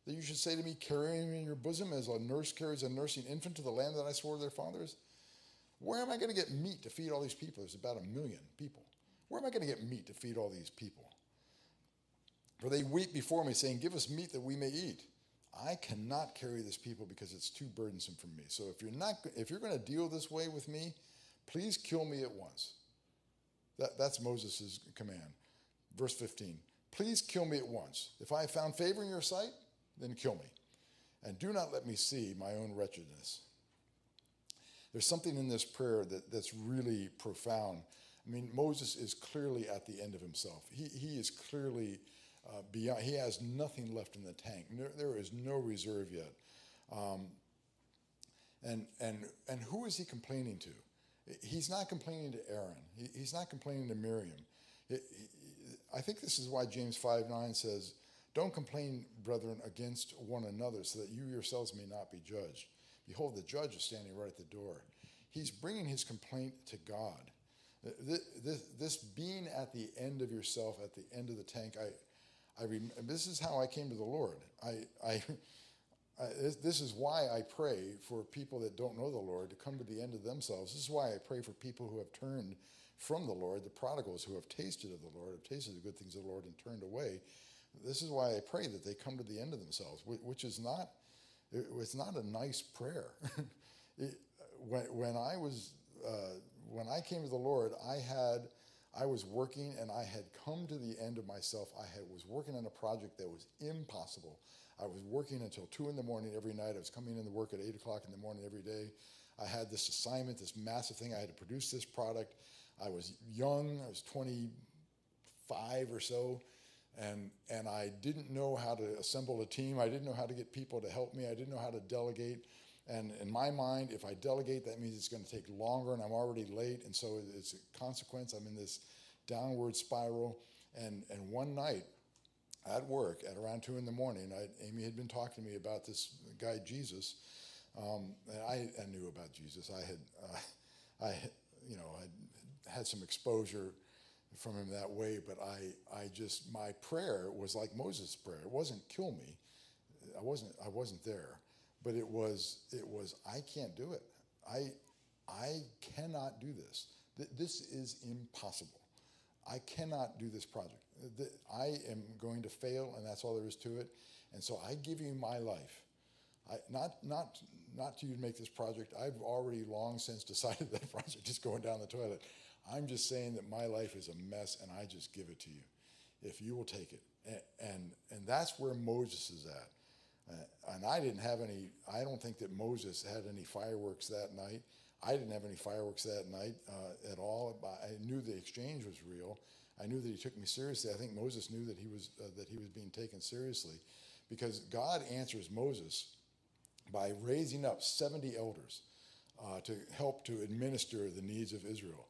That you should say to me, carry them in your bosom as a nurse carries a nursing infant to the land that I swore to their fathers? Where am I going to get meat to feed all these people? There's about 1 million people. Where am I going to get meat to feed all these people? For they weep before me, saying, give us meat that we may eat. I cannot carry this people because it's too burdensome for me. So if you're going to deal this way with me, please kill me at once. That's Moses' command. Verse 15, please kill me at once. If I have found favor in your sight, then kill me. And do not let me see my own wretchedness. There's something in this prayer that's really profound. I mean, Moses is clearly at the end of himself. He is clearly beyond. He has nothing left in the tank. There is no reserve yet. And who is he complaining to? He's not complaining to Aaron. He's not complaining to Miriam. I think this is why James 5:9 says, don't complain, brethren, against one another, so that you yourselves may not be judged. Behold, the judge is standing right at the door. He's bringing his complaint to God. This being at the end of yourself, at the end of the tank, this is how I came to the Lord. This is why I pray for people that don't know the Lord to come to the end of themselves. This is why I pray for people who have turned from the Lord, the prodigals who have tasted of the Lord, have tasted the good things of the Lord and turned away. This is why I pray that they come to the end of themselves, which is not, it's not a nice prayer. When I came to the Lord, I was working and I had come to the end of myself. Was working on a project that was impossible. I was working until 2 in the morning every night. I was coming into work at 8 o'clock in the morning every day. I had this assignment, this massive thing. I had to produce this product. I was young. I was 25 or so. And I didn't know how to assemble a team. I didn't know how to get people to help me. I didn't know how to delegate. And in my mind, if I delegate, that means it's going to take longer, and I'm already late. And so it's a consequence. I'm in this downward spiral. And one night at work, at around 2 in the morning, Amy had been talking to me about this guy, Jesus. And I knew about Jesus. I had some exposure from him that way, but my prayer was like Moses' prayer. It wasn't kill me. I wasn't there, but it was I can't do it. I cannot do this. This is impossible. I cannot do this project. I am going to fail, and that's all there is to it. And so I give you my life. Not not to you to make this project. I've already long since decided that project is going down the toilet. I'm just saying that my life is a mess, and I just give it to you, if you will take it. And that's where Moses is at. And I don't think that Moses had any fireworks that night. I didn't have any fireworks that night at all. I knew the exchange was real. I knew that he took me seriously. I think Moses knew that he was being taken seriously, because God answers Moses by raising up 70 elders to help to administer the needs of Israel.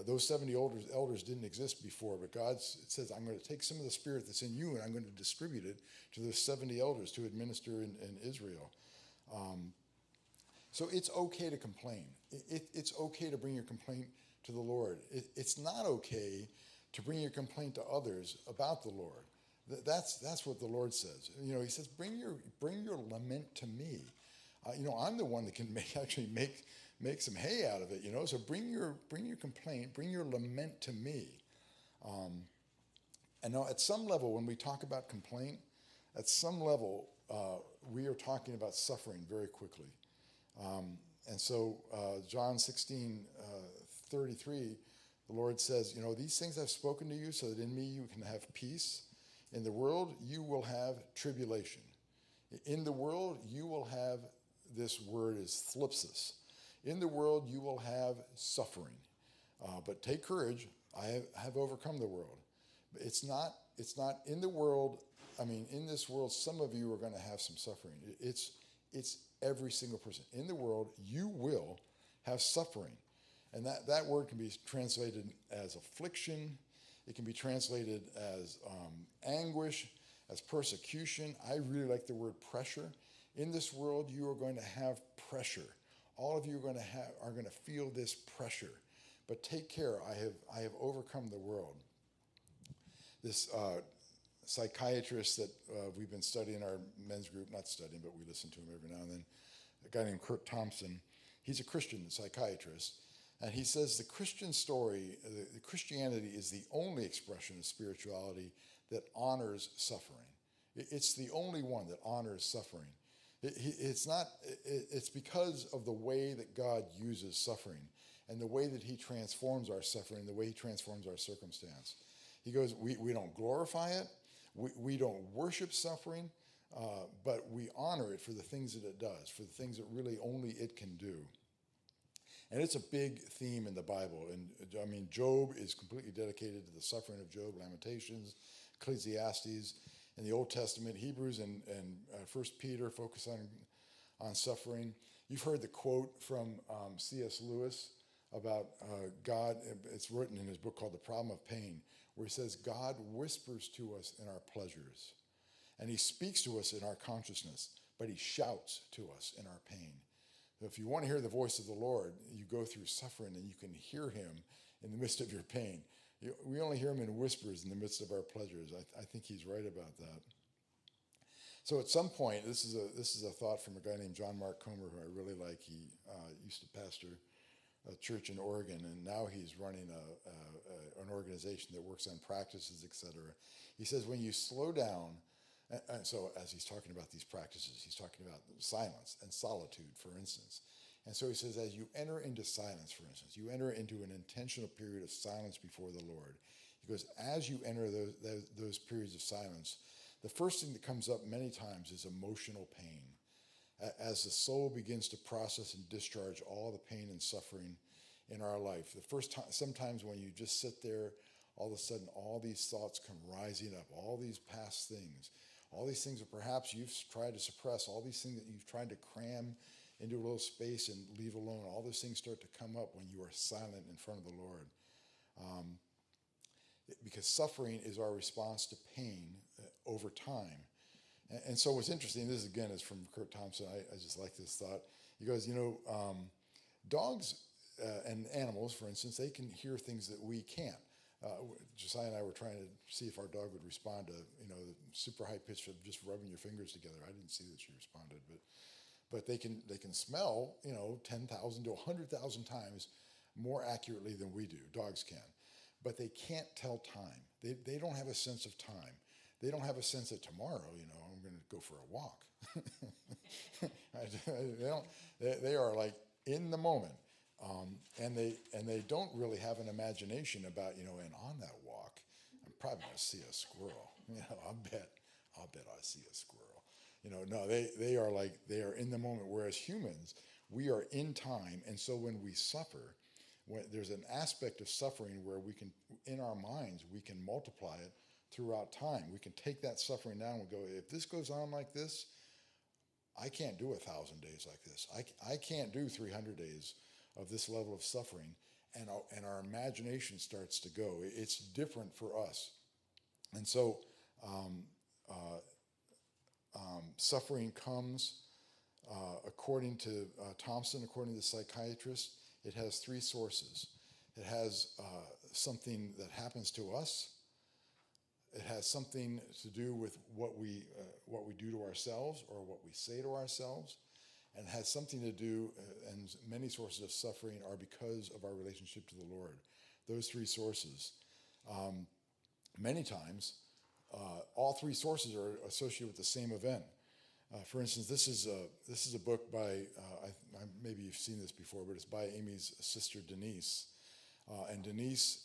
Those 70 elders didn't exist before, but God says, I'm going to take some of the spirit that's in you and I'm going to distribute it to those 70 elders to administer in Israel. So it's okay to complain. It's okay to bring your complaint to the Lord. It's not okay to bring your complaint to others about the Lord. That's what the Lord says. He says, bring your lament to me. I'm the one that can make some hay out of it. So bring your complaint, bring your lament to me. And now, at some level, when we talk about complaint, at some level, we are talking about suffering very quickly. And so John 16:33, the Lord says, these things I've spoken to you so that in me you can have peace. In the world you will have tribulation. In the world you will have, this word is thlipsis. In the world you will have suffering. But take courage, I have overcome the world. It's not in the world, in this world, some of you are going to have some suffering. It's every single person. In the world, you will have suffering. And that word can be translated as affliction. It can be translated as anguish, as persecution. I really like the word pressure. In this world, you are going to have pressure. All of you are going to feel this pressure. But take care. I have overcome the world. This psychiatrist that we've been studying, our men's group, not studying, but we listen to him every now and then, a guy named Kurt Thompson. He's a Christian psychiatrist, and he says the Christian story, the Christianity is the only expression of spirituality that honors suffering. It's the only one that honors suffering. It's because of the way that God uses suffering and the way that he transforms our suffering, the way he transforms our circumstance. He goes, we don't glorify it, we don't worship suffering, but we honor it for the things that it does, for the things that really only it can do. And it's a big theme in the Bible. And Job is completely dedicated to the suffering of Job, Lamentations, Ecclesiastes. In the Old Testament, Hebrews and 1 Peter focus on suffering. You've heard the quote from C.S. Lewis about God. It's written in his book called The Problem of Pain, where he says, God whispers to us in our pleasures, and he speaks to us in our consciousness, but he shouts to us in our pain. So if you want to hear the voice of the Lord, you go through suffering and you can hear him in the midst of your pain. We only hear him in whispers in the midst of our pleasures. I think he's right about that. So at some point, this is a thought from a guy named John Mark Comer, who I really like. He used to pastor a church in Oregon, and now he's running an organization that works on practices, etc. He says when you slow down, and so as he's talking about these practices, he's talking about silence and solitude, for instance. And so he says, as you enter into silence, for instance, you enter into an intentional period of silence before the Lord. He goes, as you enter those periods of silence, the first thing that comes up many times is emotional pain. As the soul begins to process and discharge all the pain and suffering in our life. The first time, sometimes when you just sit there, all of a sudden all these thoughts come rising up, all these past things, all these things that perhaps you've tried to suppress, all these things that you've tried to cram into a little space and leave alone. All those things start to come up when you are silent in front of the Lord. Because suffering is our response to pain over time. And so what's interesting, this again is from Kurt Thompson, I just like this thought. He goes, dogs and animals, for instance, they can hear things that we can't. Josiah and I were trying to see if our dog would respond to, the super high pitch of just rubbing your fingers together. I didn't see that she responded, but they can smell, 10,000 to 100,000 times more accurately than we do. Dogs can. But they can't tell time. They don't have a sense of time. They don't have a sense that tomorrow, I'm going to go for a walk. They are like in the moment, and they don't really have an imagination about, and on that walk, I'm probably going to see a squirrel. I'll bet I see a squirrel. No, they are like, they are in the moment. Whereas humans, we are in time, and so when we suffer, there's an aspect of suffering where we can, in our minds, we can multiply it throughout time. We can take that suffering down and go, if this goes on like this, I can't do 1,000 days like this. I can't do 300 days of this level of suffering, and our imagination starts to go. It's different for us. And so suffering comes, according to Thompson, according to the psychiatrist, it has three sources. It has something that happens to us. It has something to do with what we do to ourselves or what we say to ourselves. And it has something to do, and many sources of suffering are because of our relationship to the Lord. Those three sources. Many times, all three sources are associated with the same event. For instance, this is a book by, maybe you've seen this before, but it's by Amy's sister Denise. And Denise,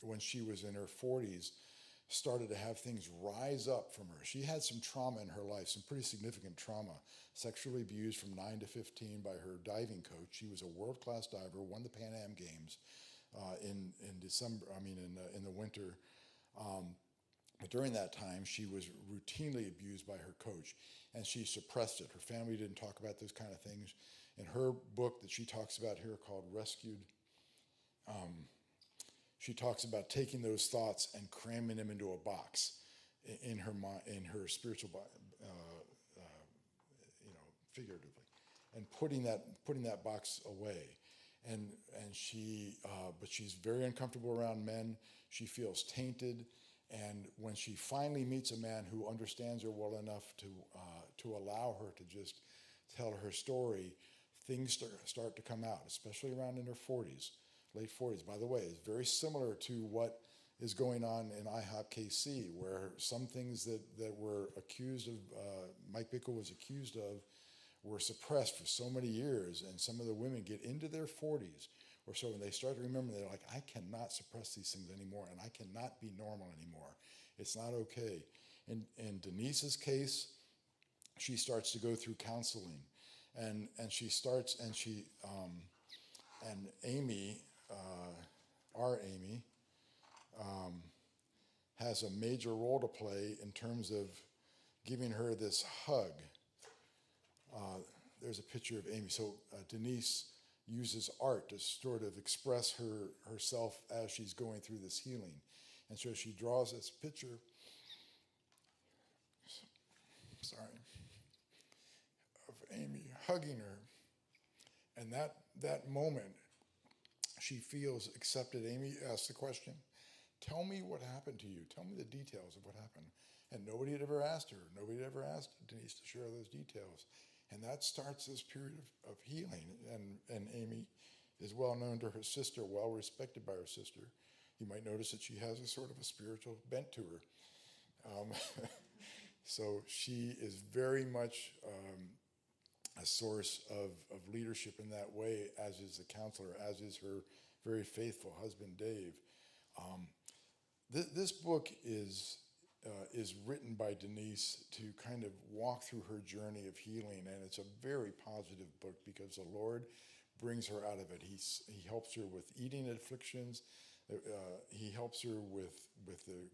when she was in her 40s, started to have things rise up from her. She had some trauma in her life, some pretty significant trauma. Sexually abused from 9 to 15 by her diving coach. She was a world-class diver, won the Pan Am Games in the winter. But during that time, she was routinely abused by her coach, and she suppressed it. Her family didn't talk about those kind of things. In her book that she talks about here called Rescued, she talks about taking those thoughts and cramming them into a box in her mind, in her spiritual, figuratively, and putting that box away. But she's very uncomfortable around men. She feels tainted, and when she finally meets a man who understands her well enough to allow her to just tell her story, things start to come out, especially around in her 40s. Late 40s. By the way, it's very similar to what is going on in IHOP KC, where some things that were accused of, Mike Bickle was accused of, were suppressed for so many years, and some of the women get into their 40s or so, and they start to remember, they're like, I cannot suppress these things anymore, and I cannot be normal anymore. It's not okay. In Denise's case, she starts to go through counseling, and Amy, our Amy, has a major role to play in terms of giving her this hug. There's a picture of Amy. So Denise uses art to sort of express herself as she's going through this healing. And so she draws this picture, of Amy hugging her. And that moment, she feels accepted. Amy asks the question, tell me what happened to you. Tell me the details of what happened. And nobody had ever asked her. Nobody had ever asked Denise to share those details. And that starts this period of healing. And Amy is well known to her sister, well respected by her sister. You might notice that she has a sort of a spiritual bent to her. So she is very much a source of leadership in that way, as is the counselor, as is her very faithful husband, Dave. This book is written by Denise to kind of walk through her journey of healing, and it's a very positive book because the Lord brings her out of it. He helps her with eating afflictions. He helps her with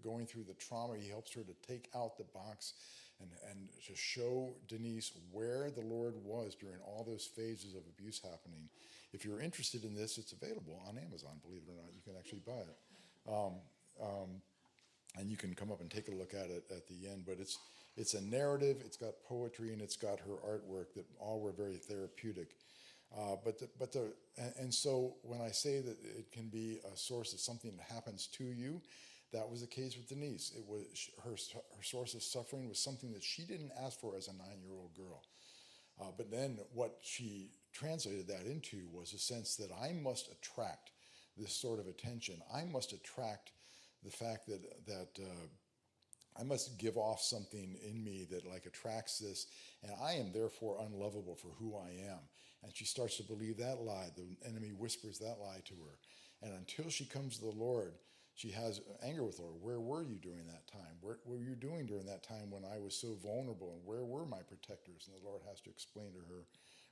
going through the trauma. He helps her to take out the box and to show Denise where the Lord was during all those phases of abuse happening. If you're interested in this, it's available on Amazon, believe it or not. You can actually buy it. And you can come up and take a look at it at the end. But it's a narrative, it's got poetry, and it's got her artwork that all were very therapeutic. And so when I say that it can be a source of something that happens to you, that was the case with Denise. It was her source of suffering was something that she didn't ask for as a 9-year-old girl. But then what she translated that into was a sense that I must attract this sort of attention. I must attract the fact that I must give off something in me that like attracts this, and I am therefore unlovable for who I am. And she starts to believe that lie. The enemy whispers that lie to her. And until she comes to the Lord, she has anger with the Lord. Where were you during that time? What were you doing during that time when I was so vulnerable? And where were my protectors? And the Lord has to explain to her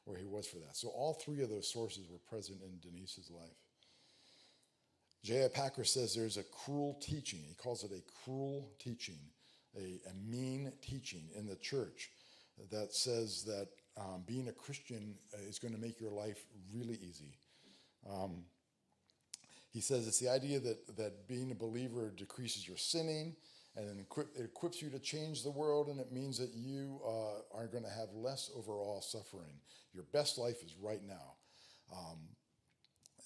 where he was for that. So all three of those sources were present in Denise's life. J.I. Packer says there's a cruel teaching. He calls it a cruel teaching, a mean teaching in the church that says that being a Christian is going to make your life really easy. He says it's the idea that being a believer decreases your sinning, and then it equips you to change the world, and it means that you are going to have less overall suffering. Your best life is right now.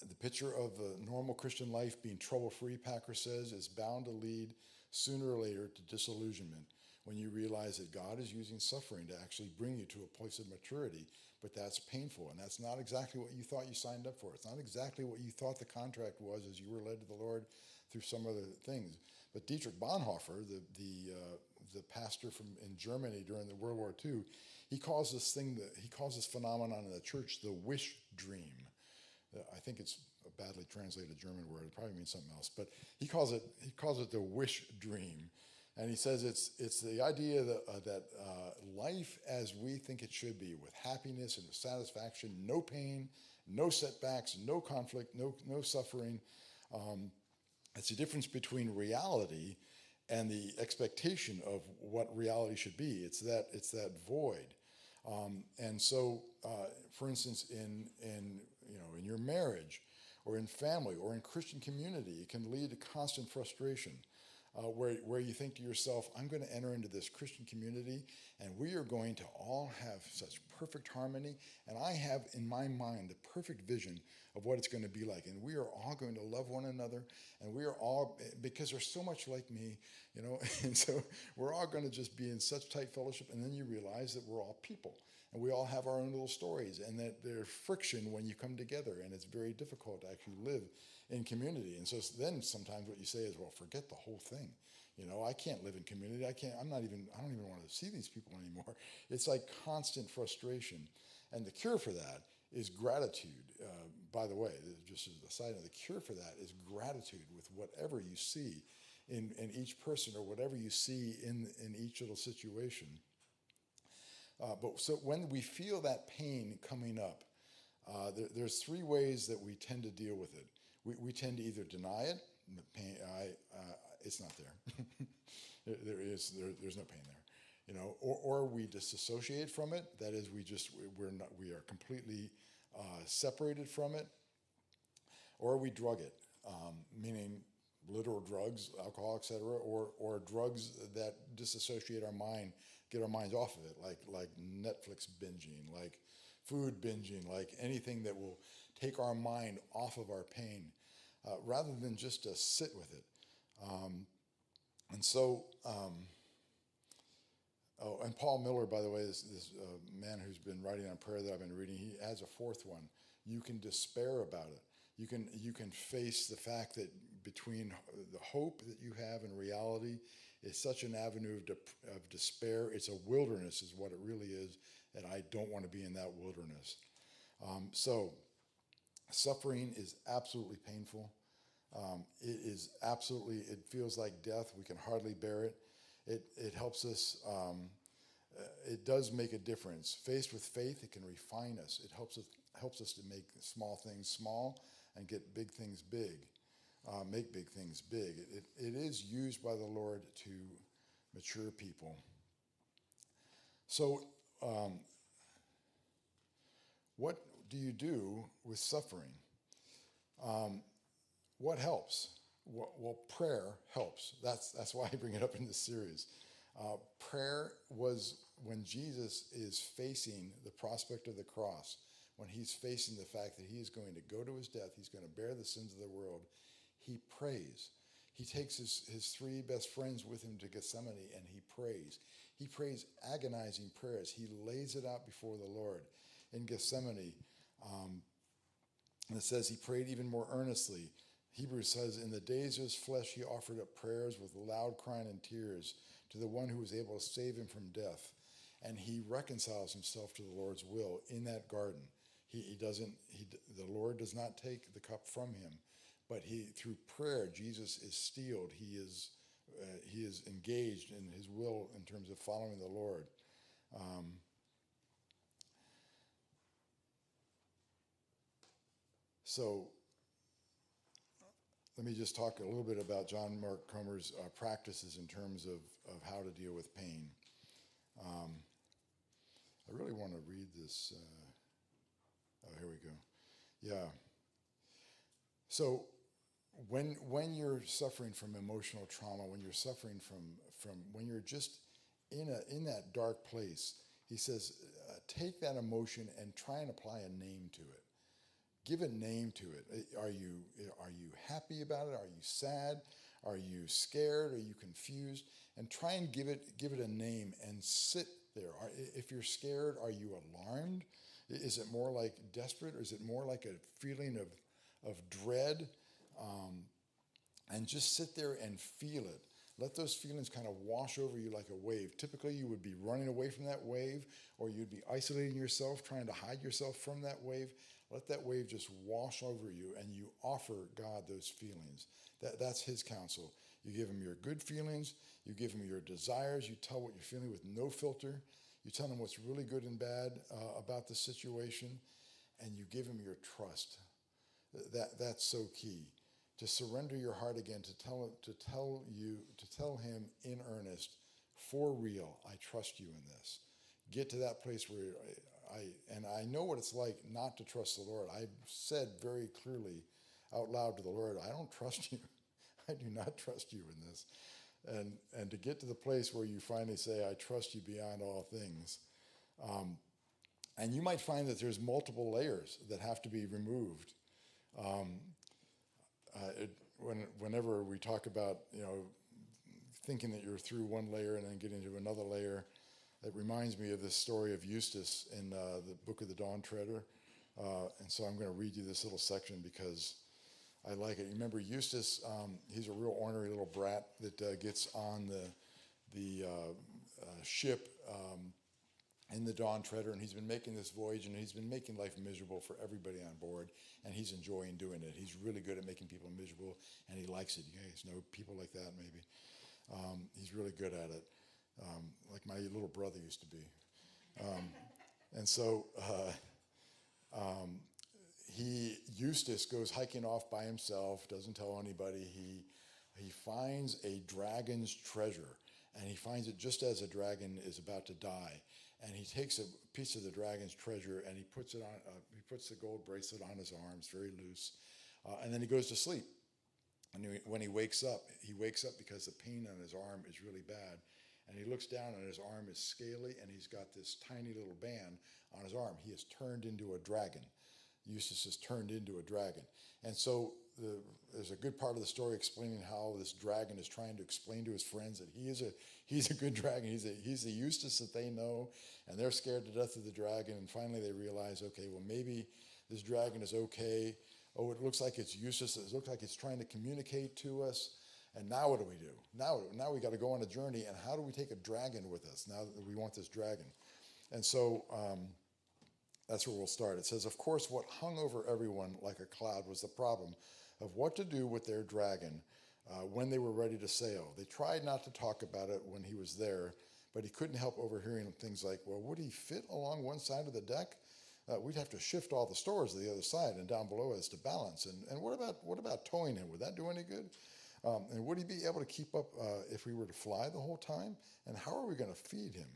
The picture of a normal Christian life being trouble-free, Packer says, is bound to lead sooner or later to disillusionment when you realize that God is using suffering to actually bring you to a place of maturity, but that's painful, and that's not exactly what you thought you signed up for. It's not exactly what you thought the contract was as you were led to the Lord through some other things. But Dietrich Bonhoeffer, the pastor in Germany during the World War II, he calls this phenomenon in the church the wish dream. I think it's a badly translated German word. It probably means something else, but he calls it the wish dream, and he says it's the idea that life as we think it should be, with happiness and satisfaction, no pain, no setbacks, no conflict, no suffering. It's the difference between reality and the expectation of what reality should be. It's that void. And so, for instance, in your marriage, or in family, or in Christian community, it can lead to constant frustration, where you think to yourself, I'm going to enter into this Christian community, and we are going to all have such perfect harmony, and I have in my mind the perfect vision of what it's going to be like, and we are all going to love one another, and we are all, because they're so much like me, and so we're all going to just be in such tight fellowship, and then you realize that we're all people. And we all have our own little stories, and that there's friction when you come together, and it's very difficult to actually live in community. And so then sometimes what you say is, well, forget the whole thing. I can't live in community. I don't even want to see these people anymore. It's like constant frustration. And the cure for that is gratitude. By the way, just as a side note, the cure for that is gratitude with whatever you see in each person, or whatever you see in each little situation. But so when we feel that pain coming up, there's three ways that we tend to deal with it. We tend to either deny it. Pain, it's not there. There's no pain there, or we disassociate from it. That is, we are completely separated from it, or we drug it, meaning literal drugs, alcohol, etc., or drugs that disassociate our mind, get our minds off of it, like Netflix binging, like food binging, like anything that will take our mind off of our pain, rather than just to sit with it. And Paul Miller, by the way, this man who's been writing on prayer that I've been reading, he adds a fourth one. You can despair about it. You can face the fact that between the hope that you have and reality is such an avenue of despair. It's a wilderness is what it really is, and I don't want to be in that wilderness. So suffering is absolutely painful. It feels like death. We can hardly bear it. It helps us, it does make a difference. Faced with faith, it can refine us. It helps us to make small things small and get big things big, make big things big. It is used by the Lord to mature people. So what do you do with suffering? What helps? Well, prayer helps. That's why I bring it up in this series. Prayer was when Jesus is facing the prospect of the cross, when he's facing the fact that he is going to go to his death, he's going to bear the sins of the world, he prays. He takes his three best friends with him to Gethsemane, and he prays. He prays agonizing prayers. He lays it out before the Lord in Gethsemane. And it says he prayed even more earnestly. Hebrews says, in the days of his flesh, he offered up prayers with loud crying and tears to the one who was able to save him from death. And he reconciles himself to the Lord's will in that garden. The Lord does not take the cup from him, but through prayer, Jesus is steeled. He is engaged in his will in terms of following the Lord. So let me just talk a little bit about John Mark Comer's practices in terms of how to deal with pain. I really want to read this. Here we go. Yeah. So when you're suffering from emotional trauma, when you're suffering from when you're just in that dark place, he says, take that emotion and try and apply a name to it. Give a name to it. Are you happy about it? Are you sad? Are you scared? Are you confused? And try and give it a name and sit there. If you're scared, are you alarmed? Is it more like desperate, or is it more like a feeling of dread? And just sit there and feel it. Let those feelings kind of wash over you like a wave. Typically, you would be running away from that wave, or you'd be isolating yourself, trying to hide yourself from that wave. Let that wave just wash over you, and you offer God those feelings. That's his counsel. You give him your good feelings. You give him your desires. You tell what you're feeling with no filter. You tell him what's really good and bad about the situation, and you give him your trust. That's so key. To surrender your heart again, to tell him in earnest, for real, I trust you in this. Get to that place where I know what it's like not to trust the Lord. I've said very clearly out loud to the Lord, I don't trust you. I do not trust you in this. And to get to the place where you finally say, I trust you beyond all things. And you might find that there's multiple layers that have to be removed. Whenever we talk about, thinking that you're through one layer and then getting to another layer, it reminds me of this story of Eustace in the book of the Dawn Treader. And so I'm going to read you this little section because I like it. You remember Eustace, he's a real ornery little brat that gets on the ship in the Dawn Treader, and he's been making this voyage, and he's been making life miserable for everybody on board, and he's enjoying doing it. He's really good at making people miserable, and he likes it. You guys know people like that, maybe. He's really good at it, like my little brother used to be. And so Eustace goes hiking off by himself, doesn't tell anybody. He finds a dragon's treasure, and he finds it just as a dragon is about to die. And he takes a piece of the dragon's treasure and he puts it on. He puts the gold bracelet on his arm. It's very loose, and then he goes to sleep. And when he wakes up because the pain on his arm is really bad. And he looks down and his arm is scaly, and he's got this tiny little band on his arm. He has turned into a dragon. Eustace has turned into a dragon. And so there's a good part of the story explaining how this dragon is trying to explain to his friends that he's a good dragon. He's the Eustace that they know, and they're scared to death of the dragon. And finally they realize, okay, well, maybe this dragon is okay. Oh, it looks like it's Eustace. It looks like it's trying to communicate to us. And now what do we do? Now we got to go on a journey, and how do we take a dragon with us now that we want this dragon? And so that's where we'll start. It says, of course, what hung over everyone like a cloud was the problem of what to do with their dragon when they were ready to sail. They tried not to talk about it when he was there, but he couldn't help overhearing things like, well, would he fit along one side of the deck? We'd have to shift all the stores to the other side and down below us to balance. And what about towing him? Would that do any good? And would he be able to keep up if we were to fly the whole time? And how are we going to feed him?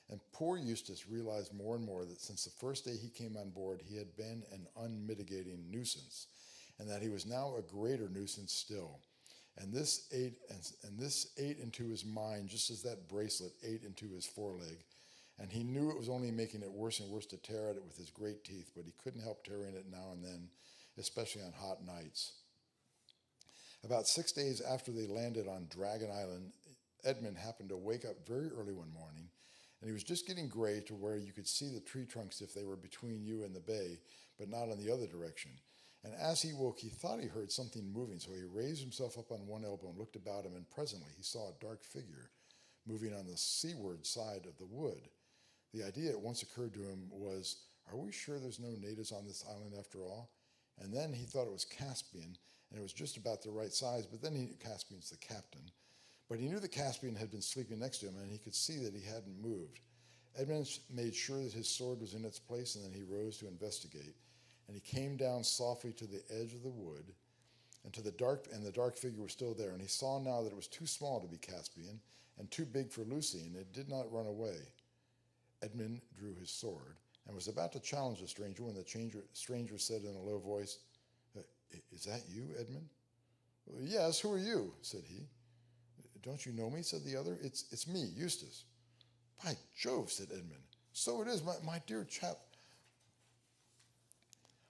And poor Eustace realized more and more that since the first day he came on board, he had been an unmitigating nuisance, and that he was now a greater nuisance still. And this ate into his mind just as that bracelet ate into his foreleg. And he knew it was only making it worse and worse to tear at it with his great teeth, but he couldn't help tearing it now and then, especially on hot nights. About 6 days after they landed on Dragon Island, Edmund happened to wake up very early one morning, and he was just getting gray to where you could see the tree trunks if they were between you and the bay, but not in the other direction. And as he woke, he thought he heard something moving, so he raised himself up on one elbow and looked about him, and presently he saw a dark figure moving on the seaward side of the wood. The idea that once occurred to him was, are we sure there's no natives on this island after all? And then he thought it was Caspian, and it was just about the right size, but then he knew Caspian's the captain. But he knew that Caspian had been sleeping next to him, and he could see that he hadn't moved. Edmund made sure that his sword was in its place, and then he rose to investigate. And he came down softly to the edge of the wood, and the dark figure was still there. And he saw now that it was too small to be Caspian, and too big for Lucy, and it did not run away. Edmund drew his sword, and was about to challenge the stranger when the stranger said in a low voice, "Is that you, Edmund?" "Well, yes, who are you?" said he. "Don't you know me?" said the other. It's me, Eustace." "By Jove," said Edmund. "So it is, my dear chap."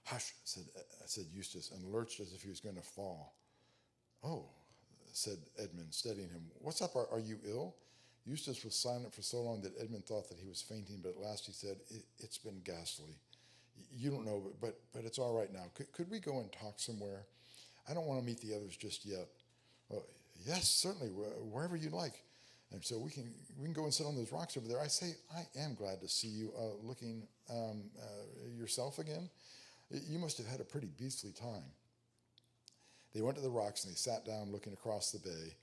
"Hush," said Eustace, and lurched as if he was going to fall. "Oh," said Edmund, steadying him. "What's up? Are you ill?" Eustace was silent for so long that Edmund thought that he was fainting, but at last he said, "It's been ghastly. You don't know, but it's all right now. Could we go and talk somewhere? I don't want to meet the others just yet." "Well, yes, certainly, wherever you like. And so we can go and sit on those rocks over there. I say, I am glad to see you looking yourself again. You must have had a pretty beastly time." They went to the rocks and they sat down looking across the bay.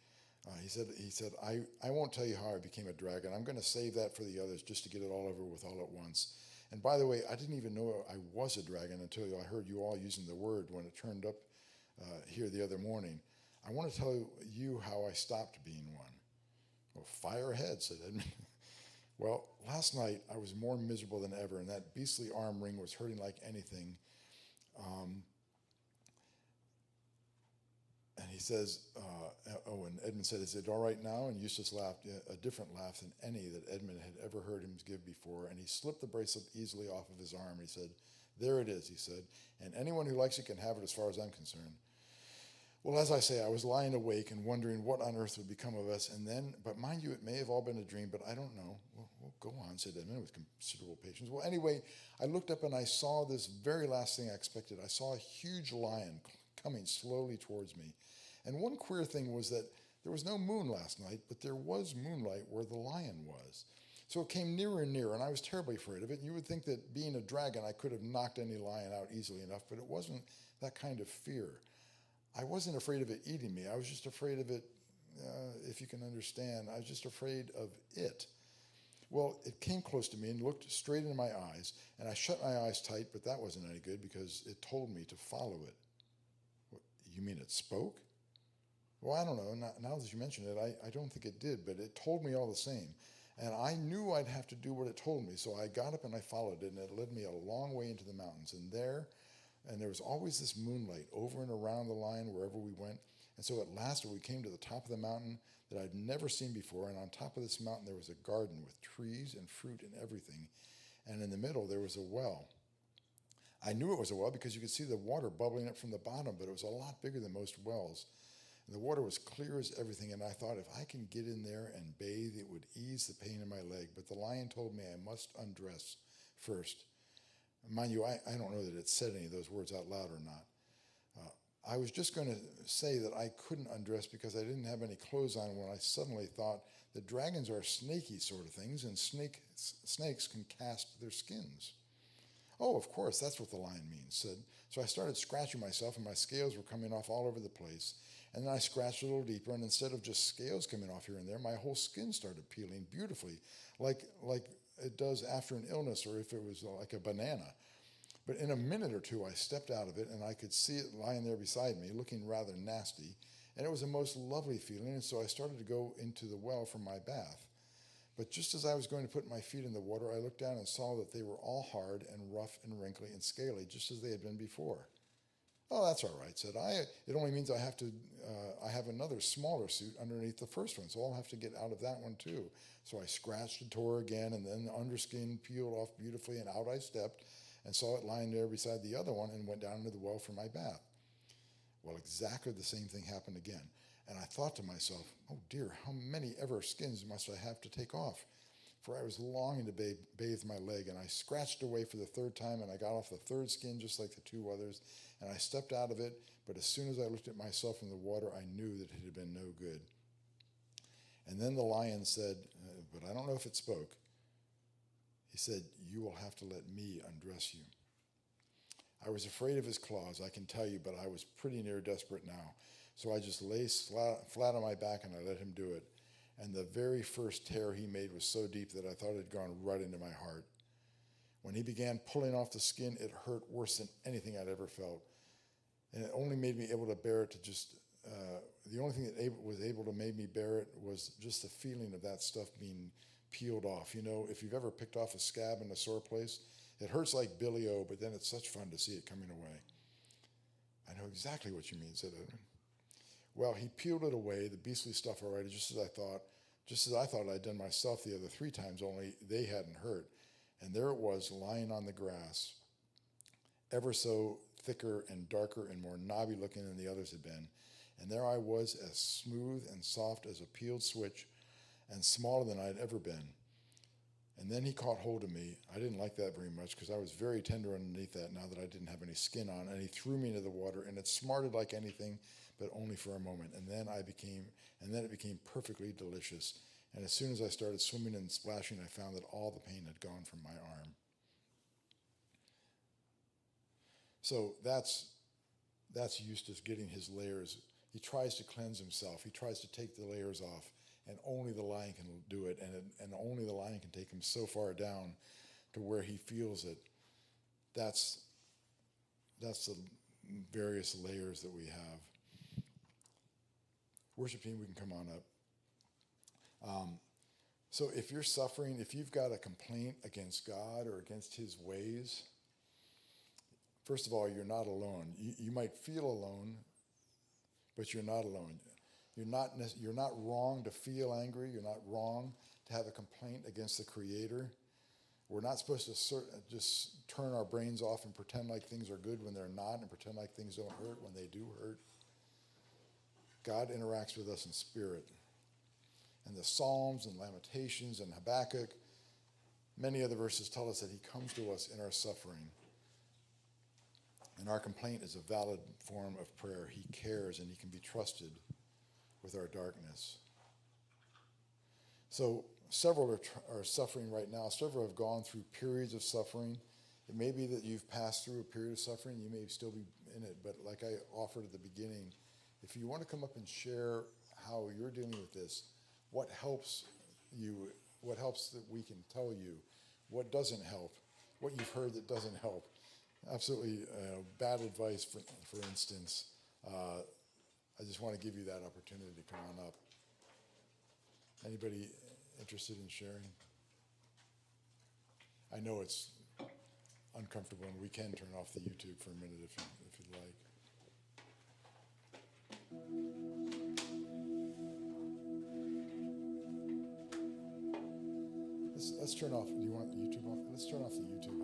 He said, I won't tell you how I became a dragon. I'm going to save that for the others just to get it all over with all at once. And by the way, I didn't even know I was a dragon until I heard you all using the word when it turned up here the other morning. I want to tell you how I stopped being one. "Well, fire ahead," said Edmund. "Well, last night I was more miserable than ever, and that beastly arm ring was hurting like anything. And he says, and Edmund said, "Is it all right now?" And Eustace laughed, a different laugh than any that Edmund had ever heard him give before. And he slipped the bracelet easily off of his arm. He said, "There it is," he said, "and anyone who likes it can have it as far as I'm concerned." Well, as I say, I was lying awake and wondering what on earth would become of us. And then, but mind you, it may have all been a dream, but I don't know. Well, go on, said Edmund with considerable patience. Well, anyway, I looked up and I saw this very last thing I expected. I saw a huge lion coming slowly towards me. And one queer thing was that there was no moon last night, but there was moonlight where the lion was. So it came nearer and nearer, and I was terribly afraid of it. You would think that being a dragon, I could have knocked any lion out easily enough, but it wasn't that kind of fear. I wasn't afraid of it eating me. I was just afraid of it, if you can understand. I was just afraid of it. Well, it came close to me and looked straight into my eyes, and I shut my eyes tight, but that wasn't any good because it told me to follow it. What, you mean it spoke? Well, I don't know. Now that you mention it, I don't think it did, but it told me all the same. And I knew I'd have to do what it told me, so I got up and I followed it, and it led me a long way into the mountains. And there was always this moonlight over and around the line wherever we went. And so at last we came to the top of the mountain that I'd never seen before. And on top of this mountain, there was a garden with trees and fruit and everything. And in the middle, there was a well. I knew it was a well because you could see the water bubbling up from the bottom, but it was a lot bigger than most wells. And the water was clear as everything. And I thought, if I can get in there and bathe, it would ease the pain in my leg. But the lion told me I must undress first. Mind you, I don't know that it said any of those words out loud or not. I was just going to say that I couldn't undress because I didn't have any clothes on when I suddenly thought that dragons are snaky sort of things, and snakes can cast their skins. "Oh, of course, that's what the lion means," said. So I started scratching myself, and my scales were coming off all over the place. And then I scratched a little deeper, and instead of just scales coming off here and there, my whole skin started peeling beautifully, like it does after an illness, or if it was like a banana. But in a minute or two, I stepped out of it, and I could see it lying there beside me, looking rather nasty. And it was a most lovely feeling, and so I started to go into the well for my bath. But just as I was going to put my feet in the water, I looked down and saw that they were all hard and rough and wrinkly and scaly, just as they had been before. "Oh, that's all right," said I. "It only means I have another smaller suit underneath the first one, so I'll have to get out of that one too." So I scratched and tore again, and then the underskin peeled off beautifully, and out I stepped and saw it lying there beside the other one and went down into the well for my bath. Well, exactly the same thing happened again. And I thought to myself, oh dear, how many ever skins must I have to take off? For I was longing to bathe my leg, and I scratched away for the third time, and I got off the third skin just like the two others, and I stepped out of it, but as soon as I looked at myself in the water, I knew that it had been no good. And then the lion said, but I don't know if it spoke. He said, "You will have to let me undress you." I was afraid of his claws, I can tell you, but I was pretty near desperate now. So I just lay flat on my back and I let him do it. And the very first tear he made was so deep that I thought it had gone right into my heart. When he began pulling off the skin, it hurt worse than anything I'd ever felt. And it only made me able to bear it to just, the only thing that was able to make me bear it was just the feeling of that stuff being peeled off. You know, if you've ever picked off a scab in a sore place, it hurts like Billy O, but then it's such fun to see it coming away. "I know exactly what you mean," said Edwin. Well, he peeled it away, the beastly stuff already, just as I thought I'd done myself the other 3 times, only they hadn't hurt. And there it was, lying on the grass, ever so thicker and darker and more knobby looking than the others had been. And there I was, as smooth and soft as a peeled switch, and smaller than I'd ever been. And then he caught hold of me. I didn't like that very much because I was very tender underneath that now that I didn't have any skin on. And he threw me into the water, and it smarted like anything, but only for a moment. And then it became perfectly delicious. And as soon as I started swimming and splashing, I found that all the pain had gone from my arm. So that's Eustace getting his layers. He tries to cleanse himself. He tries to take the layers off. And only the lion can do it, and only the lion can take him so far down to where he feels it. That's the various layers that we have. Worship team, we can come on up. So if you're suffering, if you've got a complaint against God or against his ways, first of all, you're not alone. You might feel alone, but you're not alone. You're not wrong to feel angry. You're not wrong to have a complaint against the Creator. We're not supposed to just turn our brains off and pretend like things are good when they're not, and pretend like things don't hurt when they do hurt. God interacts with us in spirit. And the Psalms and Lamentations and Habakkuk, many other verses tell us that he comes to us in our suffering. And our complaint is a valid form of prayer. He cares and he can be trusted with our darkness. So several are suffering right now. Several have gone through periods of suffering. It may be that you've passed through a period of suffering. You may still be in it. But like I offered at the beginning, if you want to come up and share how you're dealing with this, what helps you, what helps that we can tell you, what doesn't help, what you've heard that doesn't help. Absolutely bad advice, for instance. I just want to give you that opportunity to come on up. Anybody interested in sharing? I know it's uncomfortable, and we can turn off the YouTube for a minute if you'd like. Let's turn off. Do you want YouTube off? Let's turn off the YouTube.